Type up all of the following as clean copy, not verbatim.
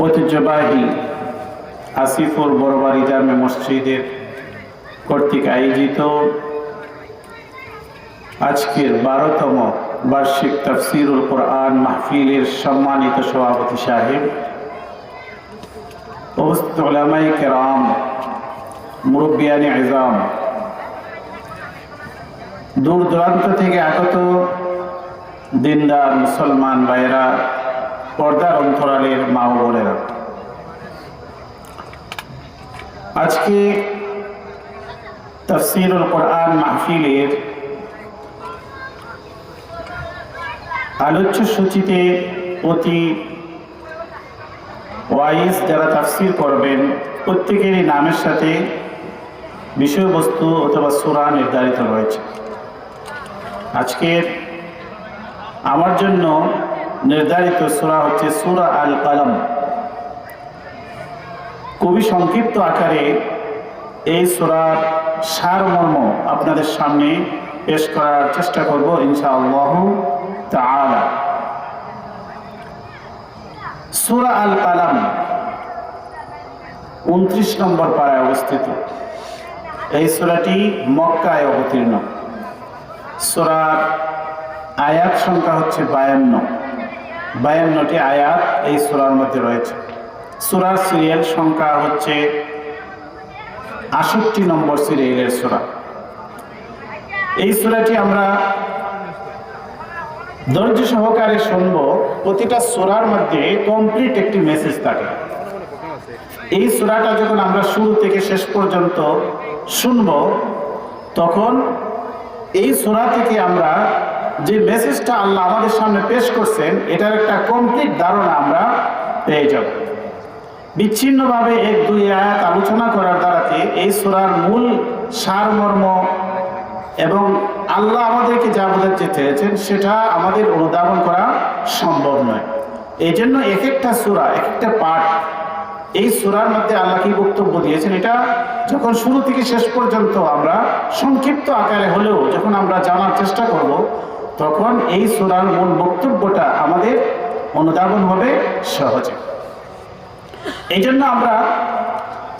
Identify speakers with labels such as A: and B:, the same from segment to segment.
A: ঐতিহ্যবাহী আসিফুর বড়বাড়ি জামে মসজিদের কর্তৃক আয়োজিত আজকের 12তম বার্ষিক তাফসীরুল কোরআন মাহফিলের সম্মানিত সভাপতি সাহেব, উপস্থিত উলামায়ে কেরাম, মুরব্বিয়ানে আযম, দূর দূরান্ত থেকে আগত দিনদার মুসলমান ভাইয়েরা, পর্দার অন্তরালের মা ও বোনেরা, আজকে তাফসীরুল কোরআন মাহফিলের আলোচ্য সূচিতে অতি ওয়াইজ যারা তাফসীর করবেন প্রত্যেকেরই নামের সাথে বিষয়বস্তু অথবা সূরা নির্ধারিত রয়েছে। আজকের আমার জন্য নির্ধারিত সূরা হচ্ছে সূরা আল কলম। খুবই সংক্ষিপ্ত আকারে এই সূরার সারমর্ম আপনাদের সামনে পেশ করার চেষ্টা করব ইনশাআল্লাহ তাআলা। সূরা আল কলম 29 নম্বর পারায় অবস্থিত। এই সূরাটি মক্কায় অবতীর্ণ। সূরার আয়াত সংখ্যা হচ্ছে 52টি আয়াত এই সূরার মধ্যে রয়েছে। সূরার সিরিয়াল সংখ্যা হচ্ছে 68 নম্বর সিরিয়ালের সূরা। এই সূরাটি আমরা ধৈর্য সহকারে শুনব। প্রতিটা সূরার মধ্যে কমপ্লিট একটি মেসেজ থাকে। এই সূরাটা যখন আমরা শুরু থেকে শেষ পর্যন্ত শুনব, তখন এই সূরা থেকে আমরা যে মেসেজটা আল্লাহ আমাদের সামনে পেশ করছেন এটার একটা কমপ্লিট ধারণা আমরা পেয়ে যাব। বিচ্ছিন্নভাবে 1-2 আয়াত আলোচনা করার দ্বারাতে এই সূরার মূল সারমর্ম এবং আল্লাহ আমাদেরকে যা বোঝাতে চেয়েছেন সেটা আমাদের অনুধাবন করা সম্ভব নয়। এই জন্য এক একটা সূরা, এক একটা পাঠ, এই সূরার মধ্যে আল্লাহ কি বক্তব্য দিয়েছেন এটা যখন শুরু থেকে শেষ পর্যন্ত আমরা সংক্ষিপ্ত আকারে হলেও যখন আমরা জানার চেষ্টা করব, তখন এই সূরার মূল বক্তব্যটা আমাদের অনুধাবন হবে সহজে। এই জন্য আমরা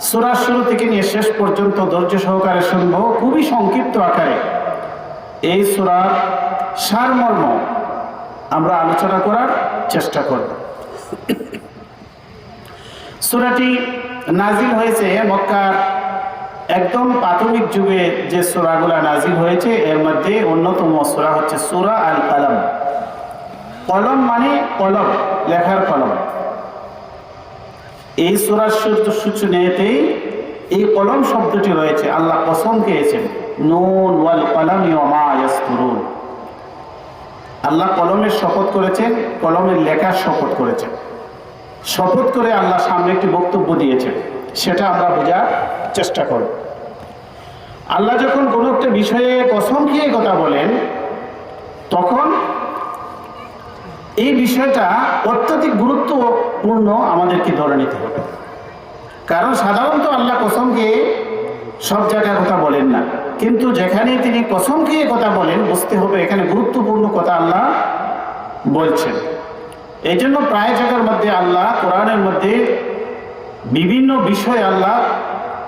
A: সূরার শুরু থেকে নিয়ে শেষ পর্যন্ত ধৈর্য সহকারে শুনব। খুবই সংক্ষিপ্ত আকারে এই সূরার সারমর্ম আমরা আলোচনা করার চেষ্টা করব। সূরাটি নাজিল হয়েছে মক্কার একদম প্রাথমিক যুগে যে সূরাগুলা নাজিল হয়েছে এর মধ্যে অন্যতম সূরা হচ্ছে সূরা আল কলম। কলম মানে কলম, লেখার কলম। এই সূরার সূচনাতেই এই কলম শব্দটি রয়েছে। আল্লাহ কসম খেয়েছেন, নুন ওয়াল কলমি ওয়া মা ইয়াসতুরুন। আল্লাহ কলমের শপথ করেছেন, কলমের লেখার শপথ করেছেন। শপথ করে আল্লাহ সামনে একটি বক্তব্য দিয়েছেন, সেটা আমরা বোঝার চেষ্টা করব। আল্লাহ যখন কোনো একটা বিষয়ে কসম খেয়ে কথা বলেন, তখন এই বিষয়টা অত্যধিক গুরুত্বপূর্ণ আমাদেরকে ধরে নিতে হবে। কারণ সাধারণত আল্লাহ কসম খেয়ে সব জায়গায় কথা বলেন না, কিন্তু যেখানে তিনি কসম খেয়ে কথা বলেন বুঝতে হবে এখানে গুরুত্বপূর্ণ কথা আল্লাহ বলছেন। এই জন্য প্রায় জায়গার মধ্যে আল্লাহ কোরআনের মধ্যে বিভিন্ন বিষয়ে আল্লাহ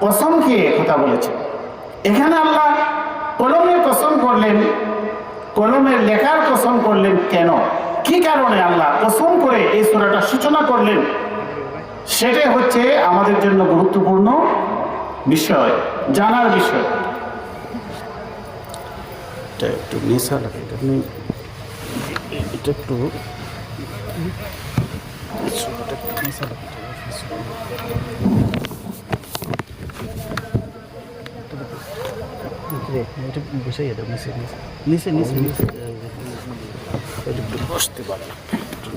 A: কসম খেয়ে কথা বলেছেন। এখানে আল্লাহ কলমের কসম করলেন, কলমের লেখার কসম করলেন কেন, কি কারণে আল্লাহ কসম করে এই সূরাটা সূচনা করলেন, সেটাই হচ্ছে আমাদের জন্য গুরুত্বপূর্ণ বিষয়, জানার বিষয়। একটু নেশা লাগে, এটা একটু বসতে পারে,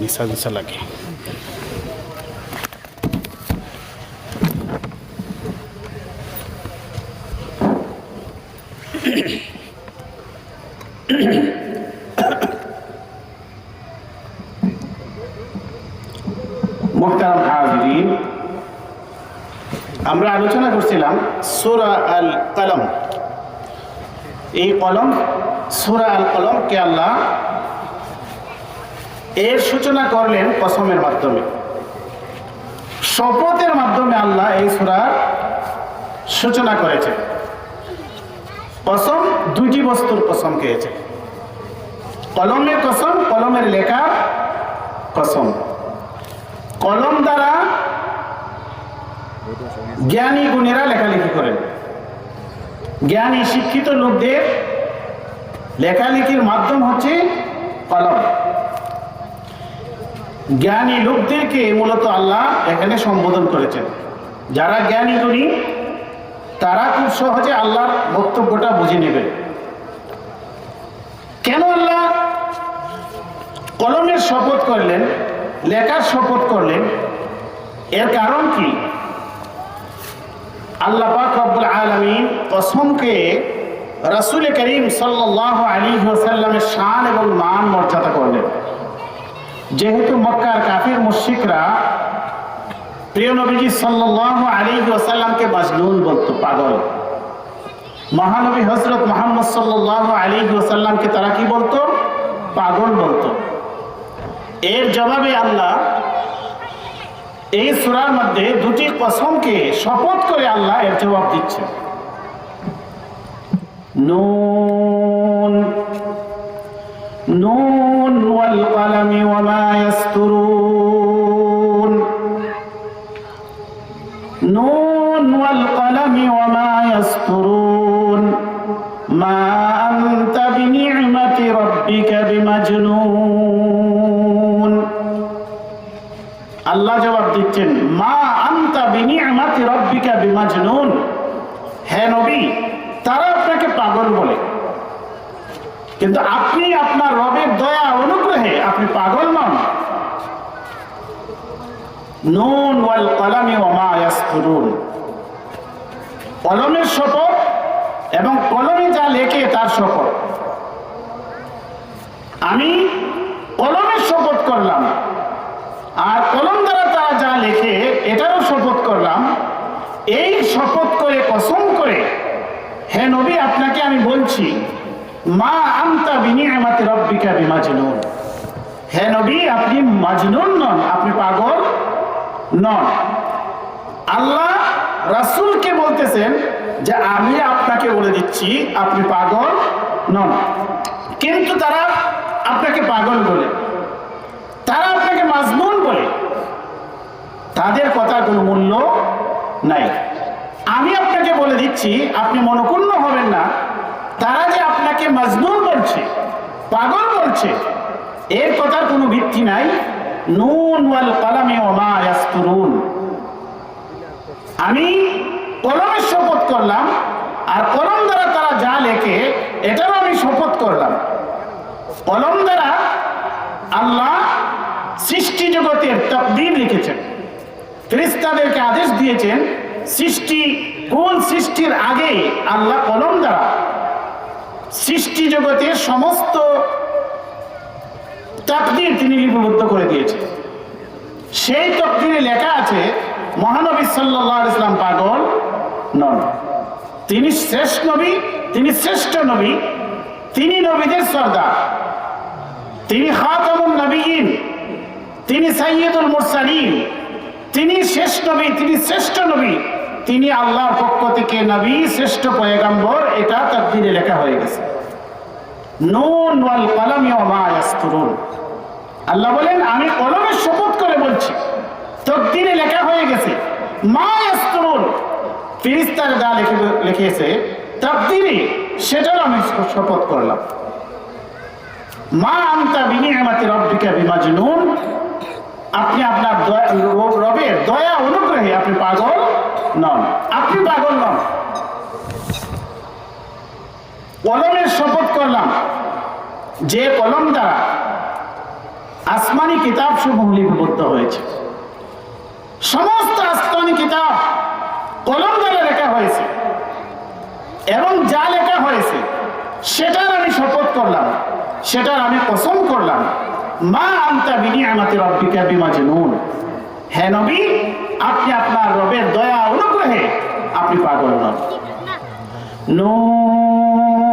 A: নেশা নেশা লাগে। মুহতারাম হাজিরিন, আমরা আলোচনা করছিলাম সূরা আল কলম। এই কলম সূরা আল কলমকে আল্লাহ এর সূচনা করলেন কসমের মাধ্যমে। শপথের মাধ্যমে আল্লাহ এই সূরার সূচনা করেছে। কসম, দুইটি বস্তুর কসম খেয়েছে। কলমের কসম, কলমের লেখা কসম। কলম দ্বারা জ্ঞানী গুণীরা লেখালেখি করেন। জ্ঞানী শিক্ষিত লোকদের লেখালেখির মাধ্যম হচ্ছে কলম। জ্ঞানী লোকদেরকে মূলত আল্লাহ এখানে সম্বোধন করেছেন। যারা জ্ঞানী গুণী তারা খুব সহজে আল্লাহর বক্তব্যটা বুঝে নেবেন। কেন আল্লাহ কলমের শপথ করলেন, লেখার শপথ করলেন? এর কারণ কি? আল্লাহ পাক রব্বুল আলামিন কসমকে রাসূল করিম সাল্লাল্লাহু আলাইহি ওয়াসাল্লামের শান এবং মান মর্যাদা করলেন। যেহেতু মক্কার কাফির মুশরিকরা প্রিয় নবীজি সাল্লাল্লাহু আলাইহি ওয়াসাল্লামকে মাজনুন বলতো, পাগল। মহানবী হযরত মুহাম্মদ সাল্লাল্লাহু আলাইহি ওয়াসাল্লামকে তারা কি বলতো? পাগল বলতো। এর জবাবে আল্লাহ এই সূরার মধ্যে দুটি কসমকে শপথ করে আল্লাহ এর জবাব দিচ্ছেন। নুন নুন ওয়াল কলামি ওয়া মা ইয়াসতুরুন। নুন ওয়াল কলামি ওয়া মা ইয়াসতুরুন মা আনতা বিনি'মাতি রাব্বিকা বিমাজনুন। আল্লাহ জবাব দিচ্ছেন, মা আনতা বিনি'মাতি রাব্বিকা বিমাজনুন। হে নবী, তারা আপনাকে পাগল বলে, কিন্তু আপনি আপনার রবের দয়া অনুগ্রহে আপনি পাগল নন। নুন ওয়াল কলামি ওয়া মা ইয়াসতুরুন। কলমের শপথ এবং কলমে যা লেখে তার শপথ। আমি কলমের শপথ করলাম, আর কলম দ্বারা তারা যা লেখে এটারও শপথ করলাম। এই শপথ করে, কসম করে, হে নবী আপনাকে আমি বলছি, মা আনতা বিনি'মাতি রাব্বিকা বিমাজনুন। হে নবী, আপনি মাজনুন নন, আপনি পাগল নন। আল্লাহ রাসূলকে বলতেছেন যে আমি আপনাকে বলে দিচ্ছি আপনি পাগল নন। কিন্তু তারা আপনাকে পাগল বলে, তারা আপনাকে মাজনুন বলে। তাদের কথার কোনো মূল্য নাই। আমি আপনাকে বলে দিচ্ছি, আপনি মনোক্ষুণ্ণ হবেন না। তারা যে আপনাকে মাজনুন বলছে, পাগল বলছে, এর কথার কোনো ভিত্তি নাই। নুন ওয়াল কলামি ওয়া মা ইয়াসতুরুন। আমি কলমের শপথ করলাম, আর কলম দ্বারা তারা যা লেখে এটারও আমি শপথ করলাম। কলম দ্বারা আল্লাহ সৃষ্টি জগতের তাকদীর লিখেছেন। ফেরেশতাদেরকে আদেশ দিয়েছেন সৃষ্টি, কোন সৃষ্টির আগে আল্লাহ কলম দ্বারা সৃষ্টি জগতের সমস্ত তাকদীর তিনি লিপিবদ্ধ করে দিয়েছেন। সেই তাকদীরে লেখা আছে মহানবী সাল্লাল্লাহু আলাইহি ওয়াসাল্লাম পাগল নন। তিনি শেষ নবী, তিনি শ্রেষ্ঠ নবী, তিনি নবীদের সর্দার, তিনি খাতামুন নবিয়্যিন, তিনি সাইয়্যিদুল মুরসালিন, তিনি শেষ নবী, তিনি শ্রেষ্ঠ নবী, তিনি আল্লাহর পক্ষ থেকে নবী, শ্রেষ্ঠ পয়গম্বর। এটা তাকদীরে লেখা হয়ে গেছে। নুন ওয়াল কলামি ওয়া মা ইয়াসতুরুন। আল্লাহ বলেন আমি কলমের শপথ করে বলছি, তাকদীরে লেখা হয়ে গেছে। মা ইয়াসতুরুন, ফেরেশতারা যা লিখেছে তাকদীরে, সেটার আমি শপথ করলাম। মা আনতা বিনি'মাতি রাব্বিকা বিমাজনুন। আপনি আপনার রবের দয়া অনুগ্রহে আপনি পাগল নন, আপনি পাগল নন। কলমের শপথ করলাম, যে কলম দ্বারা আসমানি কিতাব সমূহ লিপিবদ্ধ হয়েছে। সমস্ত আসমানি কিতাব কলম দ্বারা লেখা হয়েছে, এবং যা লেখা হয়েছে সেটার আমি শপথ করলাম, সেটার আমি কসম করলাম। মা আনতা বিনি'মাতি রাব্বিকা বিমাজনুন। হে নবী, আপনি আপনার রবের দয়া অনুগ্রহে আপনি পাগল নন। নুন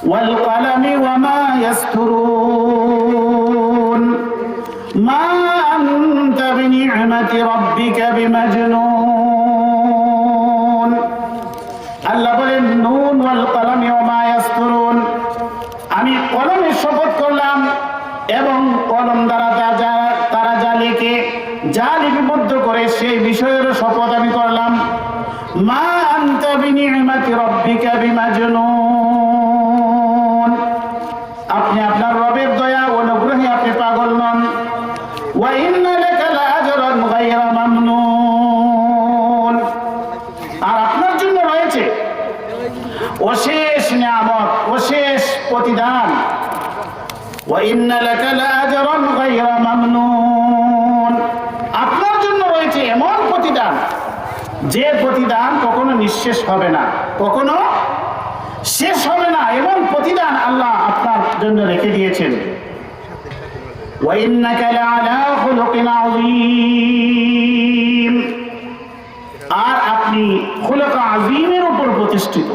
A: ওয়াল কলামি ওয়া মা ইয়াসতুরুন মা আনতা বিনি'মাতি রাব্বিকা বিমাজনুন। আল্লাহ বলেন নুন ওয়াল কলামি ওয়া মা ইয়াসতুরুন, আমি কলমের শপথ করলাম এবং কলম দ্বারা তারা যা লিখে যা লিপিবদ্ধ করে সেই বিষয়ের শপথ আমি করলাম। মা আনতা বিনি'মাতি রাব্বিকা বিমাজনুন, আপনি আপনার রবের দয়া অনুগ্রহে আপনি পাগল নন। ওয়া ইন্না লাকা লাআজরান গায়রা মামনুন, আর আপনার জন্য রয়েছে অশেষ নিয়ামত, অশেষ প্রতিদান। ওয়া ইন্না লাকা লাআজরান গায়রা মামনুন, আপনার জন্য রয়েছে এমন প্রতিদান যে প্রতিদান কখনো নিঃশেষ হবে না, কখনো শেষ হবে না, এমন প্রতিদান আল্লাহ আপনার জন্য রেখে দিয়েছেন। ওয়া ইন্নাকা লাআলা খুলুকিন আযীম, আর আপনি খুলুক আযীমের উপর প্রতিষ্ঠিত,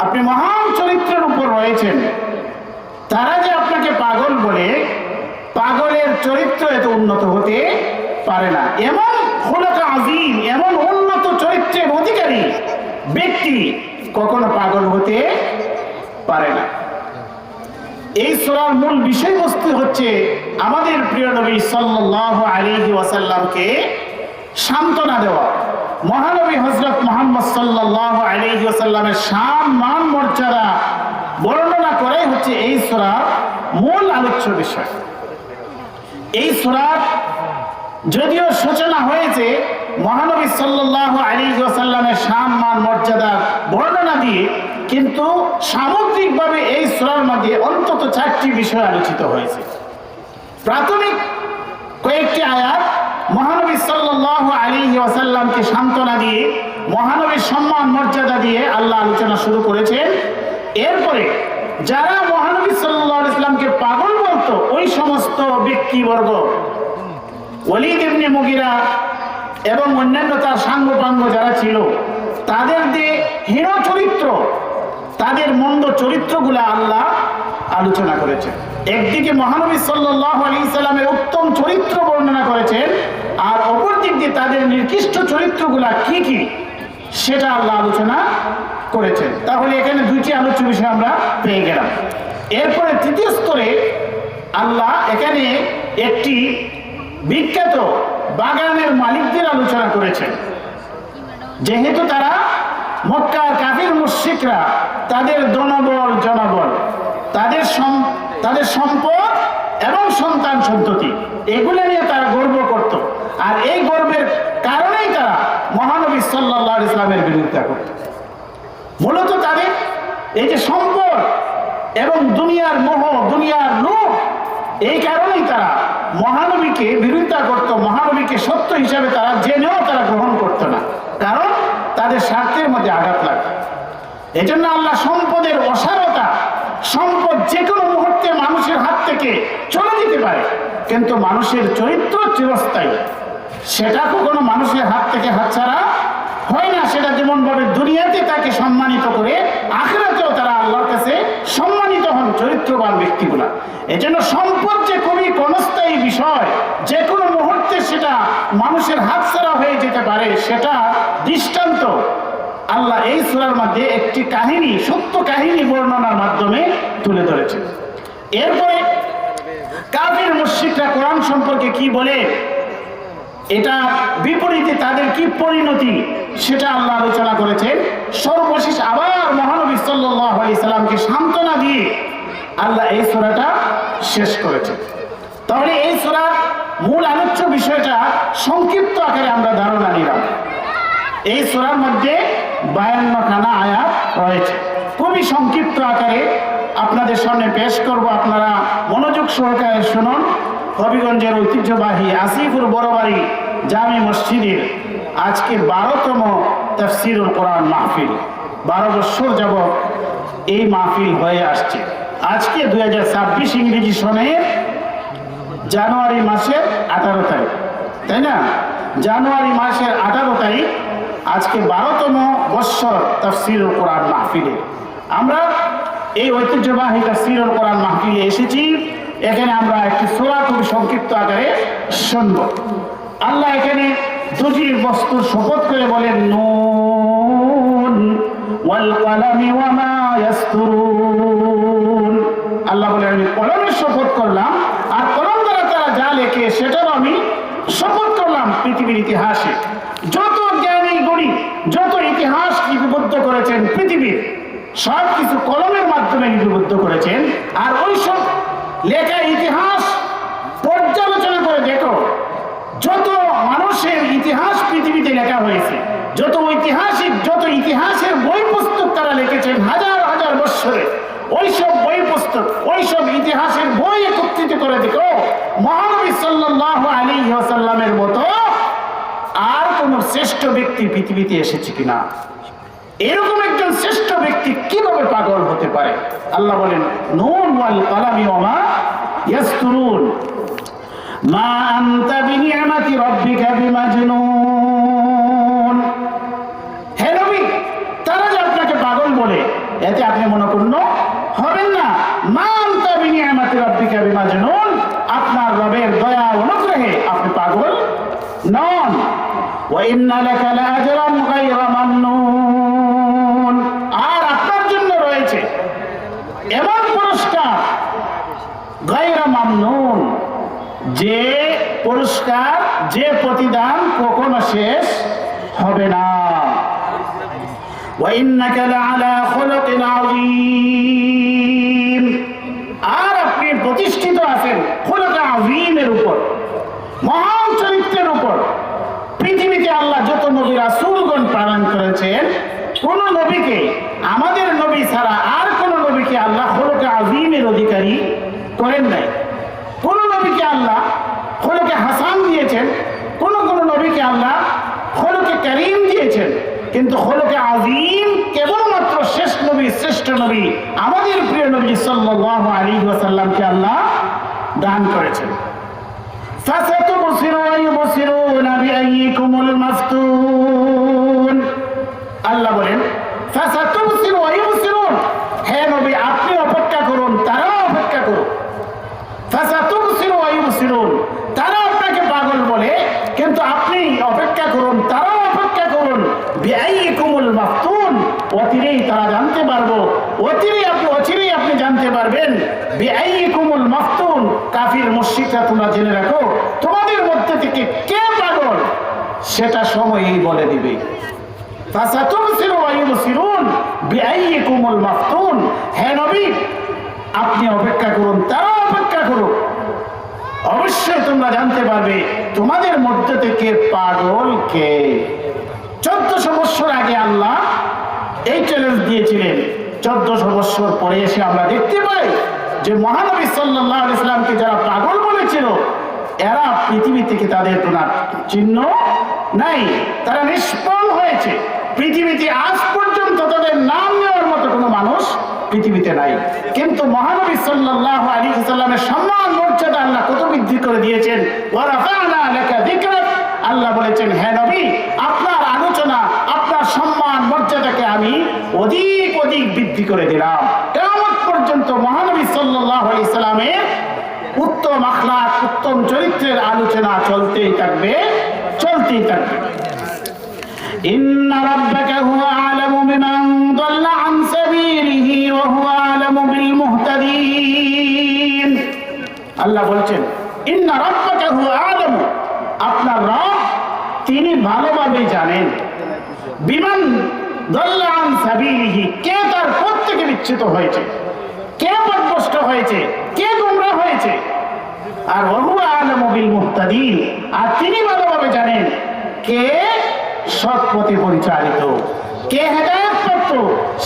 A: আপনি মহান চরিত্রের উপর রয়েছেন। তারা যে আপনাকে পাগল বলে, পাগলের চরিত্র এত উন্নত হতে পারে না। এমন খুলুক আযীম, এমন উন্নত চরিত্রের অধিকারী ব্যক্তি কখনো পাগল হতে পারে না। এই সূরার মূল বিষয়বস্তু হচ্ছে আমাদের প্রিয় নবী সাল্লাল্লাহু আলাইহি ওয়াসাল্লামকে সান্ত্বনা দেওয়া। মহানবী হযরত মুহাম্মদ সাল্লাল্লাহু আলাইহি ওয়াসাল্লামের শান মান মর্যাদা বর্ণনা করে হচ্ছে এই সূরার মূল আলোচ্য বিষয়। এই সূরার যদিও সূচনা হয়েছে মহানবী সাল্লাল্লাহু আলাইহি ওয়াসাল্লামের শান মান মর্যাদার বর্ণনা দিয়ে, কিন্তু সামগ্রিকভাবে এই সূরার মধ্যে অন্তত 4টি বিষয় আলোচিত হয়েছে। প্রাথমিক কয়েকটি আয়াত মহানবী সাল্লাল্লাহু আলাইহি ওয়াসাল্লামকে সান্ত্বনা দিয়ে, মহানবীর সম্মান মর্যাদা দিয়ে আল্লাহ আলোচনা শুরু করেছেন। এরপরে যারা মহানবী সাল্লাল্লাহু আলাইহি ওয়াসাল্লামকে পাগল বলতো, ওই সমস্ত ব্যক্তিবর্গ, ওয়ালিদ ইবনে মুগিরা এবং অন্যান্য তার সাঙ্গপাঙ্গ যারা ছিল, তাদের যে হীন চরিত্র, তাদের মন্দ চরিত্রগুলো আল্লাহ আলোচনা করেছেন। একদিকে মহানবী সাল্লাল্লাহু আলাইহি সাল্লামের উত্তম চরিত্র বর্ণনা করেছেন, আর অপর দিক দিয়ে তাদের নিকৃষ্ট চরিত্রগুলা কি কি সেটা আল্লাহ আলোচনা করেছেন। তাহলে এখানে 2টি আলোচ্য বিষয় আমরা পেয়ে গেলাম। এরপরে তৃতীয় স্তরে আল্লাহ এখানে একটি বিখ্যাত বাগানের মালিকদের আলোচনা করেছেন। যেহেতু তারা মক্কার কাফির মুশরিকরা, তাদের ধনবল জনবল, তাদের সম্পদ এবং সন্তান সন্ততি, এগুলো নিয়ে তারা গর্ব করত। আর এই গর্বের কারণেই তারা মহানবী সাল্লাল্লাহু আলাইহি ওয়াসাল্লামের বিরোধিতা করত। মূলত তাদের এই যে সম্পদ এবং দুনিয়ার মোহ, দুনিয়ার লোভ, এই কারণেই তারা মহানবীকে বিরোধিতা করত। মহানবীকে সত্য হিসাবে তারা জেনেও তারা গ্রহণ করত না, কারণ তাদের স্বার্থের মধ্যে আঘাত লাগে। এই জন্য আল্লাহ সম্পদের অসারতা, সম্পদ যে কোনো মুহূর্তে মানুষের হাত থেকে চলে যেতে পারে, কিন্তু মানুষের চরিত্র চিরস্থায়ী, সেটা কখনো মানুষের হাত থেকে হাতছাড়া হয় না। সেটা যেমন ভাবে দুনিয়াতে তাকে সম্মানিত করে, আখিরাতেও তারা আল্লাহর কাছে সম্মানিত হন চরিত্রবান ব্যক্তিগুলা। এজন্য সম্পদ যে খুবই ক্ষণস্থায়ী বিষয়, যে কোনো মুহূর্তে সেটা মানুষের হাতছাড়া হয়ে যেতে পারে, সেটা দৃষ্টান্ত আল্লাহ এই সূরার মধ্যে একটি কাহিনী, সত্য কাহিনী বর্ণনার মাধ্যমে তুলে ধরেছে। এরপরে কাফির মুশরিকরা কোরআন সম্পর্কে কি বলে, এটা বিপরীতে তাদের কি পরিণতি, সেটা আল্লাহ আলোচনা করেছেন। সর্বশেষ আবার মহানবী সাল্লাল্লাহু আলাইহি সাল্লামকে সান্ত্বনা দিয়ে আল্লাহ এই সূরাটা শেষ করেছেন। তাহলে এই সূরার মূল আলোচ্য বিষয়টা সংক্ষিপ্ত আকারে আমরা ধারণা নিলাম। এই সূরার মধ্যে 52খানা আয়াত রয়েছে। খুবই সংক্ষিপ্ত আকারে আপনাদের সামনে পেশ করব, আপনারা মনোযোগ সহকারে শুনুন। হবিগঞ্জের ঐতিহ্যবাহী আসিফুর বড়বাড়ি জামি মসজিদের আজকে 12তম তাফসীরুল কোরআন মাহফিল। 12 বছর যাবত এই মাহফিল হয়ে আসছে। আজকে 2026 ইংরেজি সনের জানুয়ারি মাসের 18 তারিখ, তাই না? জানুয়ারি মাসের 18 তারিখ আজকে 12তম বৎসর তাফসীরুল কোরআন মাহফিলে। আমরা এই ঐতিহ্যবাহী তাফসীরুল কোরআন মাহফিলে এসেছি এখানে আমরা একটি সূরা খুবই সংক্ষিপ্ত আকারে শুনব। আল্লাহ এখানে দুটি বস্তুর শপথ করে বলেন, নুন ওয়াল কলামি ওয়া মা ইয়াসতুরুন। আল্লাহ বলেন আমি কলমের শপথ করলাম, আর কলম দ্বারা তারা যা লেখে সেটাও আমি শপথ করলাম। পৃথিবীর ইতিহাসে যত জ্ঞানী গুণী, যত ইতিহাস লিপিবদ্ধ করেছেন পৃথিবীর, সব কিছু কলমের মাধ্যমে লিপিবদ্ধ করেছেন। আর ওইসব লেখা ইতিহাস পর্যালোচনা করে দেখো, যত মানুষের ইতিহাস পৃথিবীতে লেখা হয়েছে, যত ঐতিহাসিক, যত ইতিহাসের বই পুস্তক তারা লিখেছেন হাজার হাজার বৎসরে, ওইসব বই পুস্তক, ওইসব ইতিহাসের বই একত্রিত করে দেখো, মহানবী সাল্লাল্লাহু আলাইহি ওয়াসাল্লামের মতো আর কোন শ্রেষ্ঠ ব্যক্তি পৃথিবীতে এসেছে কিনা। এরকম একজন শ্রেষ্ঠ ব্যক্তি কিভাবে পাগল হতে পারে? আল্লাহ বলেন, নুন ওয়াল কলামি ওয়া মা ইয়াসতুরুন মা আনতা বিনিআমাতি রাব্বিকা বিমাজনুন। হে নবী, তারা যে আপনাকে পাগল বলে, এতে আপনি মনোক্ষুণ্ণ হবেন না। মা আনতা বিনিআমাতি রাব্বিকা বিমাজনুন, আপনার রবের দয়া অনুগ্রহে আপনি পাগল নন। ওয়া ইন্না লাকা লাআজরান গায়রা মামনুন, আর আপনার জন্য রয়েছে এমন পুরস্কার গায়রা মামনুন, যে পুরস্কার, যে প্রতিদান কখনো শেষ হবে না। ওয়া ইন্নাকা লাআলা খুলুকিন আযীম, আর আপনি প্রতিষ্ঠিত আছেন খুলুক আযীমের উপর, মহান চরিত্রের উপর। পৃথিবীতে আল্লাহ যত নবী রাসূলগণ প্রেরণ করেছেন, কোন নবীকে, আমাদের নবী ছাড়া আর কোন নবীকে আল্লাহ খুলুক আযীমের অধিকারী করেন নাই। কোন নবীকে আল্লাহ খুলুকে হাসান দিয়েছেন, কোন কোন নবীকে আল্লাহ খুলুকে কারীম দিয়েছেন, কিন্তু খুলুকে আযীম কেবলমাত্র শেষ নবী, শ্রেষ্ঠ নবী, আমাদের প্রিয় নবী সাল্লাল্লাহু আলাইহি ওয়াসাল্লামকে আল্লাহ দান করেছেন। ফাসাতুবসিরু ওয়া ইউবসিরুনা বিআইয়িকুমুল মাফতুন। আল্লাহ বলেন, ফাসাতুবসিরু ওয়া ইউবসিরুন, হে নবী আপনি অপেক্ষা করুন, তারাও অপেক্ষা করুন। ফাসাতুবসিরু ওয়া ইউবসিরুন, তারা আপনাকে পাগল বলে, কিন্তু আপনি অপেক্ষা করুন, তারাও অপেক্ষা করুন। বিআইয়িকুমুল মাফতুন, অচিরেই তারা জানতে পারবো, অচিরেই আপনি জানতে পারবেন। বিআইয়িকুমুল মাফতুন, কাফির মুশরিকরা তোমরা জেনে রাখো, তোমাদের মধ্যে থেকে কে পাগল সেটা সময়ই বলে দিবে। ফাসাতুবসিরু ওয়া ইউবসিরুন বিআইয়িকুমুল মাফতুন, হে নবী আপনি অপেক্ষা করুন, তারাও অপেক্ষা করুন, অবশ্যই তোমরা জানতে পারবে তোমাদের মধ্যে থেকে পাগল কে। 1400 বছর আগে আল্লাহ এই চ্যালেঞ্জ দিয়েছিলেন। 1400 বছর পরে এসে আমরা দেখতে পাই যে মহানবী সাল্লাল্লাহু আলাইহি ওয়াসাল্লামকে যারা পাগল বলেছিল, এরা পৃথিবী থেকে তাদের কোনো চিহ্ন নাই, তারা নিষ্প্রাণ হয়েছে। পৃথিবীতে আজ পর্যন্ত তাদের নাম নেওয়ার মতো কোনো মানুষ পৃথিবীতে নাই। কিন্তু মহানবী সাল্লাল্লাহু আলাইহি ওয়াসাল্লামের সম্মান মর্যাদা আল্লাহ কত বৃদ্ধি করে দিয়েছেন। ওয়া রাফা'না লাকা যিকরাক, আল্লাহ বলেছেন হে নবী আপনার আলোচনা, আপনার সম্মান মর্যাদাকে আমি অধিক অধিক বৃদ্ধি করে দিলাম। কিয়ামত পর্যন্ত মহানবী সাল্লাল্লাহু আলাইহি ওয়াসাল্লামের উত্তম আখলাক, উত্তম চরিত্রের আলোচনা চলতেই থাকবে, চলতেই থাকবে। ইন্না রাব্বাকা হুয়া আ'লামু বিমান দাল্লা আন সাবিলিহি ওয়া হুয়া আ'লামু বিল মুহতাদিন। আল্লাহ বলছেন ইন্না রাব্বাকা হুয়া আ'লামু, আপনার রব তিনি ভালোভাবে জানেন, বিমান দাল্লা আন সাবিলিহি, কে তার পথ থেকে বিচ্যুত হয়েছে, কে পথভ্রষ্ট হয়েছে, কে গোমরাহ হয়েছে। আর ওয়া হুয়া আ'লামু বিল মুহতাদিন, আর তিনি ভালোভাবে জানেন কে সৎ পথে পরিচালিত, কে হেদায়েত প্রাপ্ত,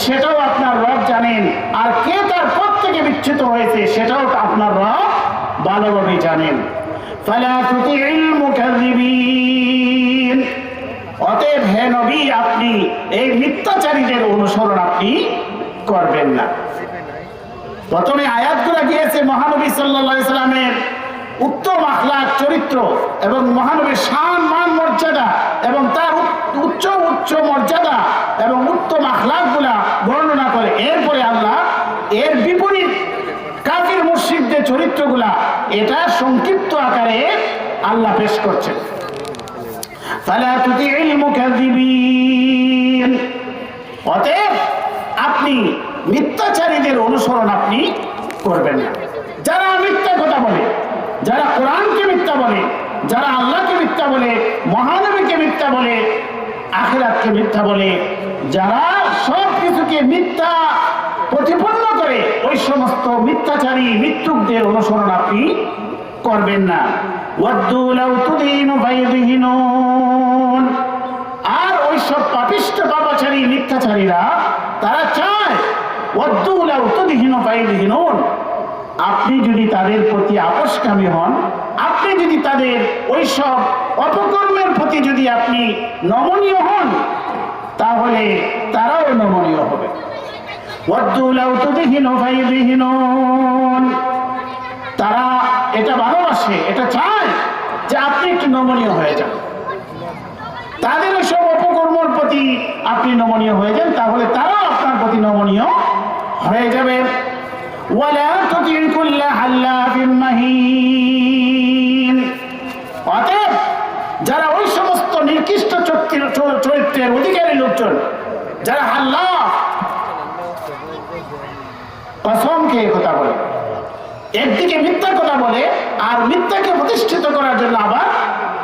A: সেটাও আপনার রব জানেন। আর কে তার পথ থেকে বিচ্যুত হয়েছে সেটাও আপনার রব ভালোভাবে জানেন। ফালা তুতি'ল মুকাযযিবিন, অতএব হে নবী আপনি এই মিথ্যাচারীদের অনুসরণ আপনি করবেন না। প্রথমে আয়াতগুলো গিয়েছে মহানবী সাল্লাল্লাহু আলাইহি সাল্লামের উত্তম আখলাক চরিত্র এবং মহানবীর শান মান মর্যাদা এবং তার উচ্চ উচ্চ মর্যাদা এবং উত্তম আখলাকগুলা বর্ণনা করে। এরপরে আল্লাহ এর বিপরীত কাফির মুশরিকদের যে চরিত্রগুলা, এটা সংক্ষিপ্ত আকারে আল্লাহ পেশ করছেন। ফালা তুতিইল মুকাযযিবিন, অতএব আপনি মিথ্যাচারীদের অনুসরণ আপনি করবেন না। যারা মিথ্যা কথা বলে, যারা কোরআনকে মিথ্যা বলে, যারা আল্লাহকে মিথ্যা বলে, মহানবীকে মিথ্যা বলে, আখিরাতকে মিথ্যা বলে, যারা সব কিছুকে মিথ্যা প্রতিপন্ন করে, ওই সমস্ত মিথ্যাচারী মিথ্যুকদের অনুসরণ আপনি করবেন না। ওয়াদ্দু লাউ তুদিনু ফায়ুদহিনুন, আর ওই সব পাপিষ্ঠ পাপাচারী মিথ্যাচারীরা তারা চায় ওয়াদ্দু লাউ তুদিনু ফায়ুদহিনুন, আপনি যদি তাদের প্রতি আপোষকামী হন, আপনি যদি তাদের ওই সব অপকর্মের প্রতি যদি আপনি নমনীয় হন, তাহলে তারাও নমনীয় হবে। ওয়াদ্দু লাউ তুদিনু ফায়ুদহিনুন, তারা এটা ভালোবাসে, এটা চায় যে আপনি একটু নমনীয় হয়ে যান, তাদের সব অপকর্মের প্রতি আপনি নমনীয় হয়ে যান, তাহলে তারাও আপনার প্রতি নমনীয় হয়ে যাবে। ওয়ালা তুতি'উ কুল্লা হাল্লাফিন মাহিন, অতএব যারা ওই সমস্ত নিকৃষ্ট চরিত্রের অধিকারী লোকজন, যারা হাল্লাফ, কসম খেয়ে কথা বলে, একদিকে মিথ্যা কথা বলে আর মিথ্যাকে প্রতিষ্ঠিত করার জন্য আবার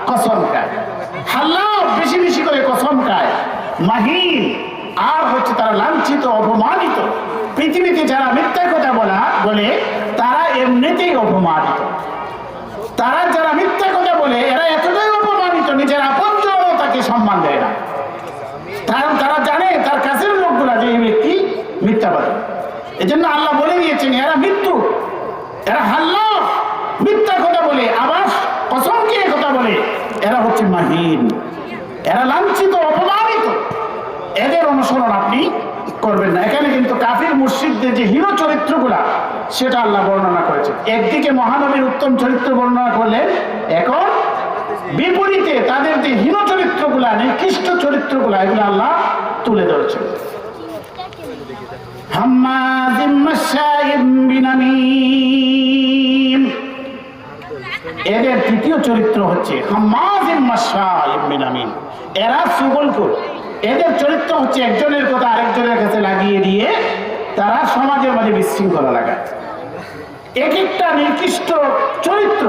A: কসম খায়, হাল্লাফ বেশি বেশি করে কসম খায়, মাহিন আর হচ্ছে তারা লাঞ্ছিত অপমানিত। পৃথিবীতে যারা মিথ্যা কথা বলে তারা এমনিতেই অপমানিত। তারা যারা মিথ্যা কথা বলে এরা এতটাই অপমানিত, নিজের আপনজনও তাকে সম্মান দেয় না। তারা জানে তার কাছের লোকগুলা যে এই ব্যক্তি মিথ্যাবাদী। এই জন্য আল্লাহ বলে দিয়েছেন এরা মৃত্যু, এরা হাল্লাফ, মিথ্যা কথা বলে, আবার কসম খেয়ে কথা বলে, এরা হচ্ছে মাহিন, এরা লাঞ্ছিত অপমানিত, এদের অনুসরণ আপনি করবেন না। এখানে কিন্তু কাফির মুশরিকদের যে হীন চরিত্রগুলা সেটা আল্লাহ বর্ণনা করেছেন। একদিকে মহানবীর উত্তম চরিত্র বর্ণনা করলেন, এখন বিপরীতে তাদের যে হীন চরিত্রগুলা, নিকৃষ্ট চরিত্রগুলা, এগুলো আল্লাহ তুলে ধরেছেন। হাম্মাযিম মাশশাইম বিনামিম, এদের তৃতীয় চরিত্র হচ্ছে হাম্মাযিম মাশশাইম বিনামিম, এরা সুগলখোর। এদের চরিত্র হচ্ছে একজনের কথা আরেকজনের কাছে লাগিয়ে দিয়ে তারা সমাজের মাঝে বিশৃঙ্খলা লাগায়। এক একটা নির্দিষ্ট চরিত্র,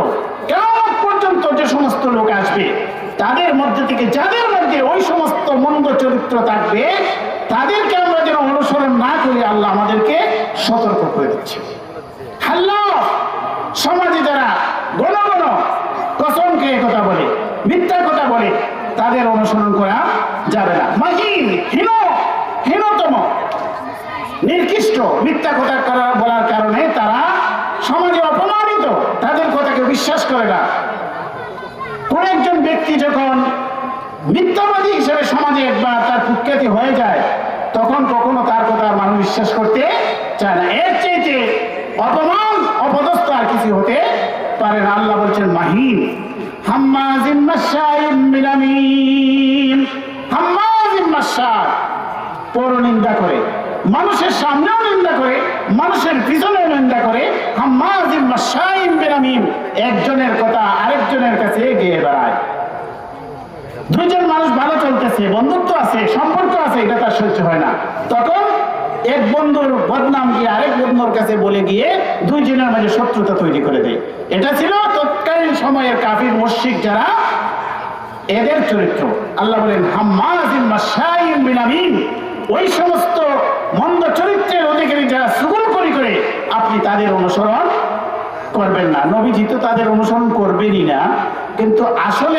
A: কেমন পর্যন্ত যে সমস্ত লোক আসবে তাদের মধ্যে থেকে যাদের মধ্যে ওই সমস্ত মন্দ চরিত্র থাকবে তাদেরকে আমরা যেন অনুসরণ না করি, আল্লাহ আমাদেরকে সতর্ক করে দিচ্ছে। হাল্লাফ সমাজে যারা ঘন ঘন কসম খেয়ে কথা বলে, মিথ্যা কথা বলে, তাদের অনুসরণ করা যাবে না। মাহিন, হীনতম, নির্দিষ্ট মিথ্যা কথা বলার কারণে তারা সমাজে অপমানিত, তাদের কথাকে বিশ্বাস করে না। কোন একজন ব্যক্তি যখন মিথ্যাবাদী হিসেবে সমাজে একবার তার কুখ্যাতি হয়ে যায়, তখন কখনো তার কথা মানুষ বিশ্বাস করতে চায় না। এর চাইতে অপমান অপদস্থ আর কিছু হতে পারে না। আল্লাহ বলছেন মাহিন, হাম্মাযিম মাশশাইম বিনামিম, হাম্মাযিম মাশশাই, পরনিন্দা করে, মানুষের সামনেও নিন্দা করে, মানুষের পিছনেও নিন্দা করে। হাম্মাযিম মাশশাইম বিনামিম, একজনের কথা আরেকজনের কাছে গিয়ে বেড়ায়। দুইজন মানুষ ভালো চলতেছে, বন্ধুত্ব আছে, সম্পর্ক আছে, এটা তার সহ্য হয় না, তখন এক বন্ধুর বদনাম গিয়ে আরেক বন্ধুর কাছে বলে গিয়ে দুইজনের মাঝে শত্রুতা তৈরি করে দেয়। এটা ছিল তৎকালীন সময়ের কাফির মুশরিক যারা, এদের চরিত্র। আল্লাহ বলেন হাম্মাযিম মাশশাইম বিনামিম, ওই সমস্ত মন্দ চরিত্রের অধিকারী যারা সুগলখোরি করে আপনি তাদের অনুসরণ করবেন না। নবীজি তো তাদের অনুসরণ করবেনই না, কিন্তু আসলে